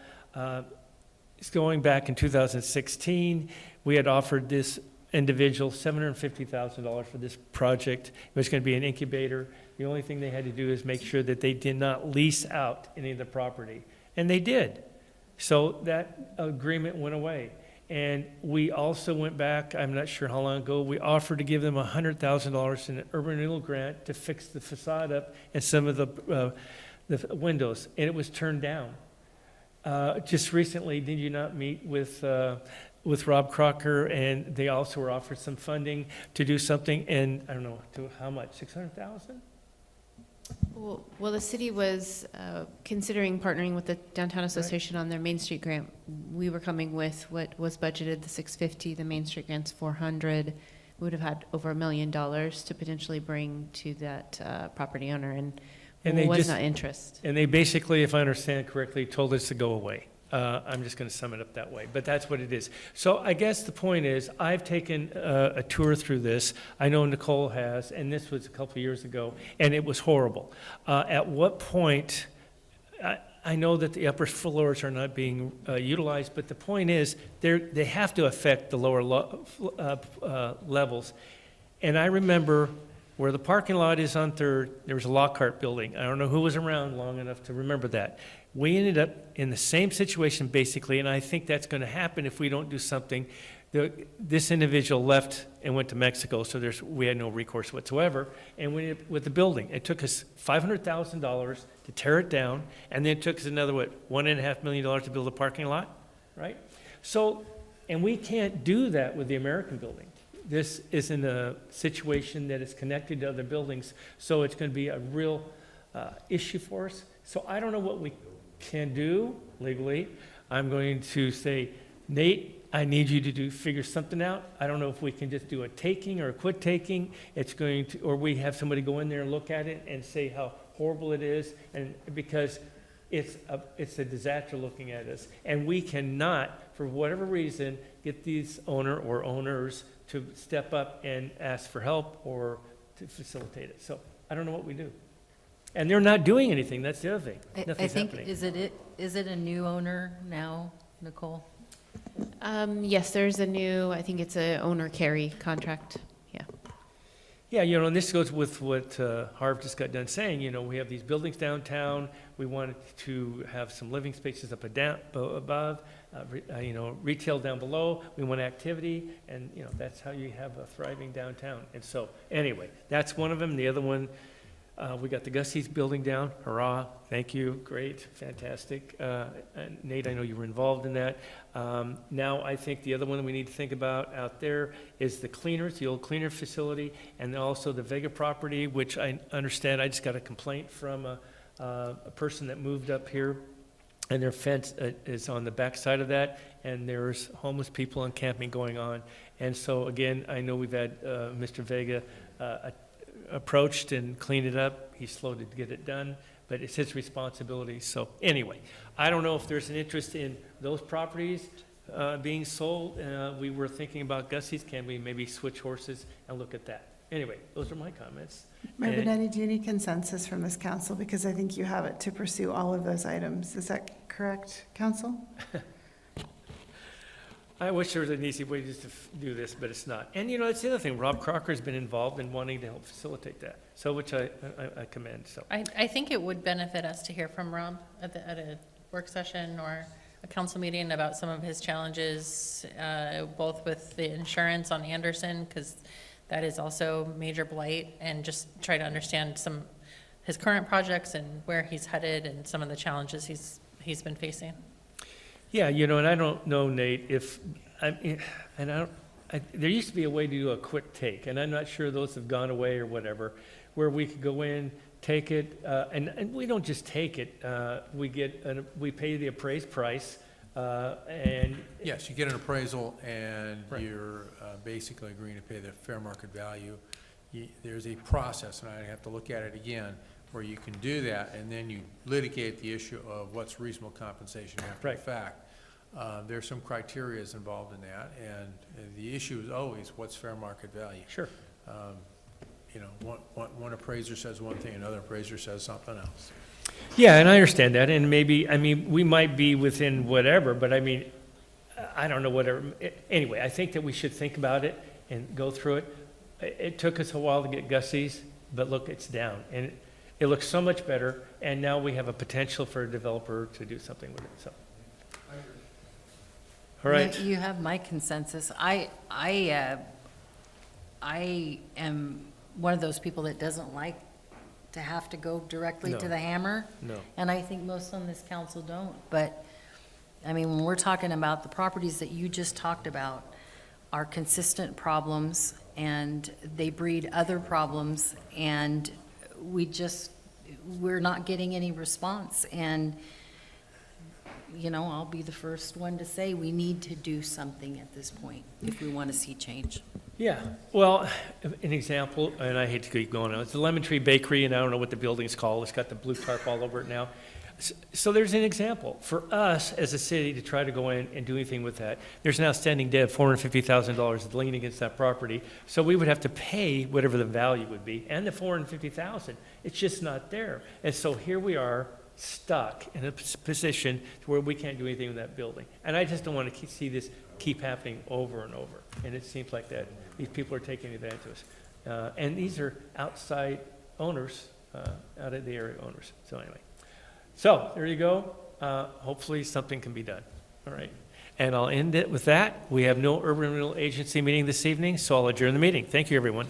It's going back in 2016, we had offered this individual $750,000 for this project. It was going to be an incubator. The only thing they had to do is make sure that they did not lease out any of the property. And they did. So that agreement went away. And we also went back, I'm not sure how long ago, we offered to give them $100,000 in an urban renewal grant to fix the facade up and some of the windows, and it was turned down. Just recently, did you not meet with Rob Crocker, and they also were offered some funding to do something, and I don't know, to how much, 600,000? Well, the city was considering partnering with the Downtown Association on their Main Street grant. We were coming with what was budgeted, the 650, the Main Street grant's 400. We would have had over $1 million to potentially bring to that property owner, and And they was just- not interest. And they basically, if I understand correctly, told us to go away. I'm just going to sum it up that way, but that's what it is. So I guess the point is, I've taken a tour through this. I know Nicole has, and this was a couple of years ago, and it was horrible. At what point, I know that the upper floors are not being utilized, but the point is, they have to affect the lower levels. And I remember where the parking lot is on Third, there was a Lockhart building. I don't know who was around long enough to remember that. We ended up in the same situation basically, and I think that's going to happen if we don't do something. This individual left and went to Mexico, so we had no recourse whatsoever. And we ended up with the building. It took us $500,000 to tear it down, and then it took us another, $1.5 million to build a parking lot, right? So, and we can't do that with the American building. This isn't a situation that is connected to other buildings, so it's going to be a real issue for us. So I don't know what we can do legally. I'm going to say, Nate, I need you to figure something out. I don't know if we can just do a taking or a quit taking. It's going to, or we have somebody go in there and look at it and say how horrible it is, and because it's a disaster looking at us. And we cannot, for whatever reason, get these owner or owners to step up and ask for help or to facilitate it. So I don't know what we do. And they're not doing anything, that's the other thing. I Nothing's think, happening. is it a new owner now, Nicole? Yes, there's a new, I think it's a owner carry contract, yeah. Yeah, and this goes with what Harv just got done saying. We have these buildings downtown. We wanted to have some living spaces up and down, above, retail down below. We want activity, and, that's how you have a thriving downtown. And so, anyway, that's one of them. The other one, we got the Gussie's building down. Hurrah, thank you, great, fantastic. And Nate, I know you were involved in that. Now, I think the other one we need to think about out there is the cleaners, the old cleaner facility, and also the Vega property, which I understand, I just got a complaint from a person that moved up here, and their fence is on the back side of that, and there's homeless people and camping going on. And so, again, I know we've had Mr. Vega approached and cleaned it up. He's slow to get it done, but it's his responsibility. So anyway, I don't know if there's an interest in those properties being sold. We were thinking about Gussie's. Can we maybe switch horses and look at that? Anyway, those are my comments. Mayor And- Benetti, do you need consensus from this council? Because I think you have it to pursue all of those items. Is that correct, council? I wish there was an easy way just to do this, but it's not. And that's the other thing. Rob Crocker's been involved in wanting to help facilitate that, so which I commend. So I think it would benefit us to hear from Rob at a work session or a council meeting about some of his challenges, both with the insurance on Anderson, because that is also major blight, and just try to understand his current projects and where he's headed and some of the challenges he's been facing. yeah, and I don't know, Nate, there used to be a way to do a quick take, and I'm not sure those have gone away or whatever, where we could go in, take it, and we don't just take it. We pay the appraised price, and Yes, you get an appraisal, and Right. you're basically agreeing to pay the fair market value. There's a process, and I have to look at it again, where you can do that, and then you litigate the issue of what's reasonable compensation after the Right. fact. There's some criteria involved in that, and the issue is always what's fair market value. sure. One appraiser says one thing, another appraiser says something else. Yeah, and I understand that, and maybe, we might be within whatever, but I don't know, whatever. Anyway, I think that we should think about it and go through it. It took us a while to get Gussie's, but look, it's down, and it looks so much better, and now we have a potential for a developer to do something with it, so. All right. You have my consensus. I am one of those people that doesn't like to have to go directly to No. the hammer. No. And I think most on this council don't. But, when we're talking about the properties that you just talked about are consistent problems, and they breed other problems, and we're not getting any response. And you know, I'll be the first one to say we need to do something at this point if we want to see change. Yeah, well, an example, and I hate to keep going on, it's the Lemon Tree Bakery, and I don't know what the building's called, it's got the blue tarp all over it now. So there's an example. For us as a city to try to go in and do anything with that, there's an outstanding debt of $450,000 lien against that property, so we would have to pay whatever the value would be, and the $450,000, it's just not there. And so here we are, stuck in a position where we can't do anything with that building. And I just don't want to see this keep happening over and over. And it seems like that these people are taking advantage of us. And these are outside owners, out of the area owners. So anyway, so there you go. Hopefully something can be done. All right. And I'll end it with that. We have no urban renewal agency meeting this evening, so I'll adjourn the meeting. Thank you, everyone.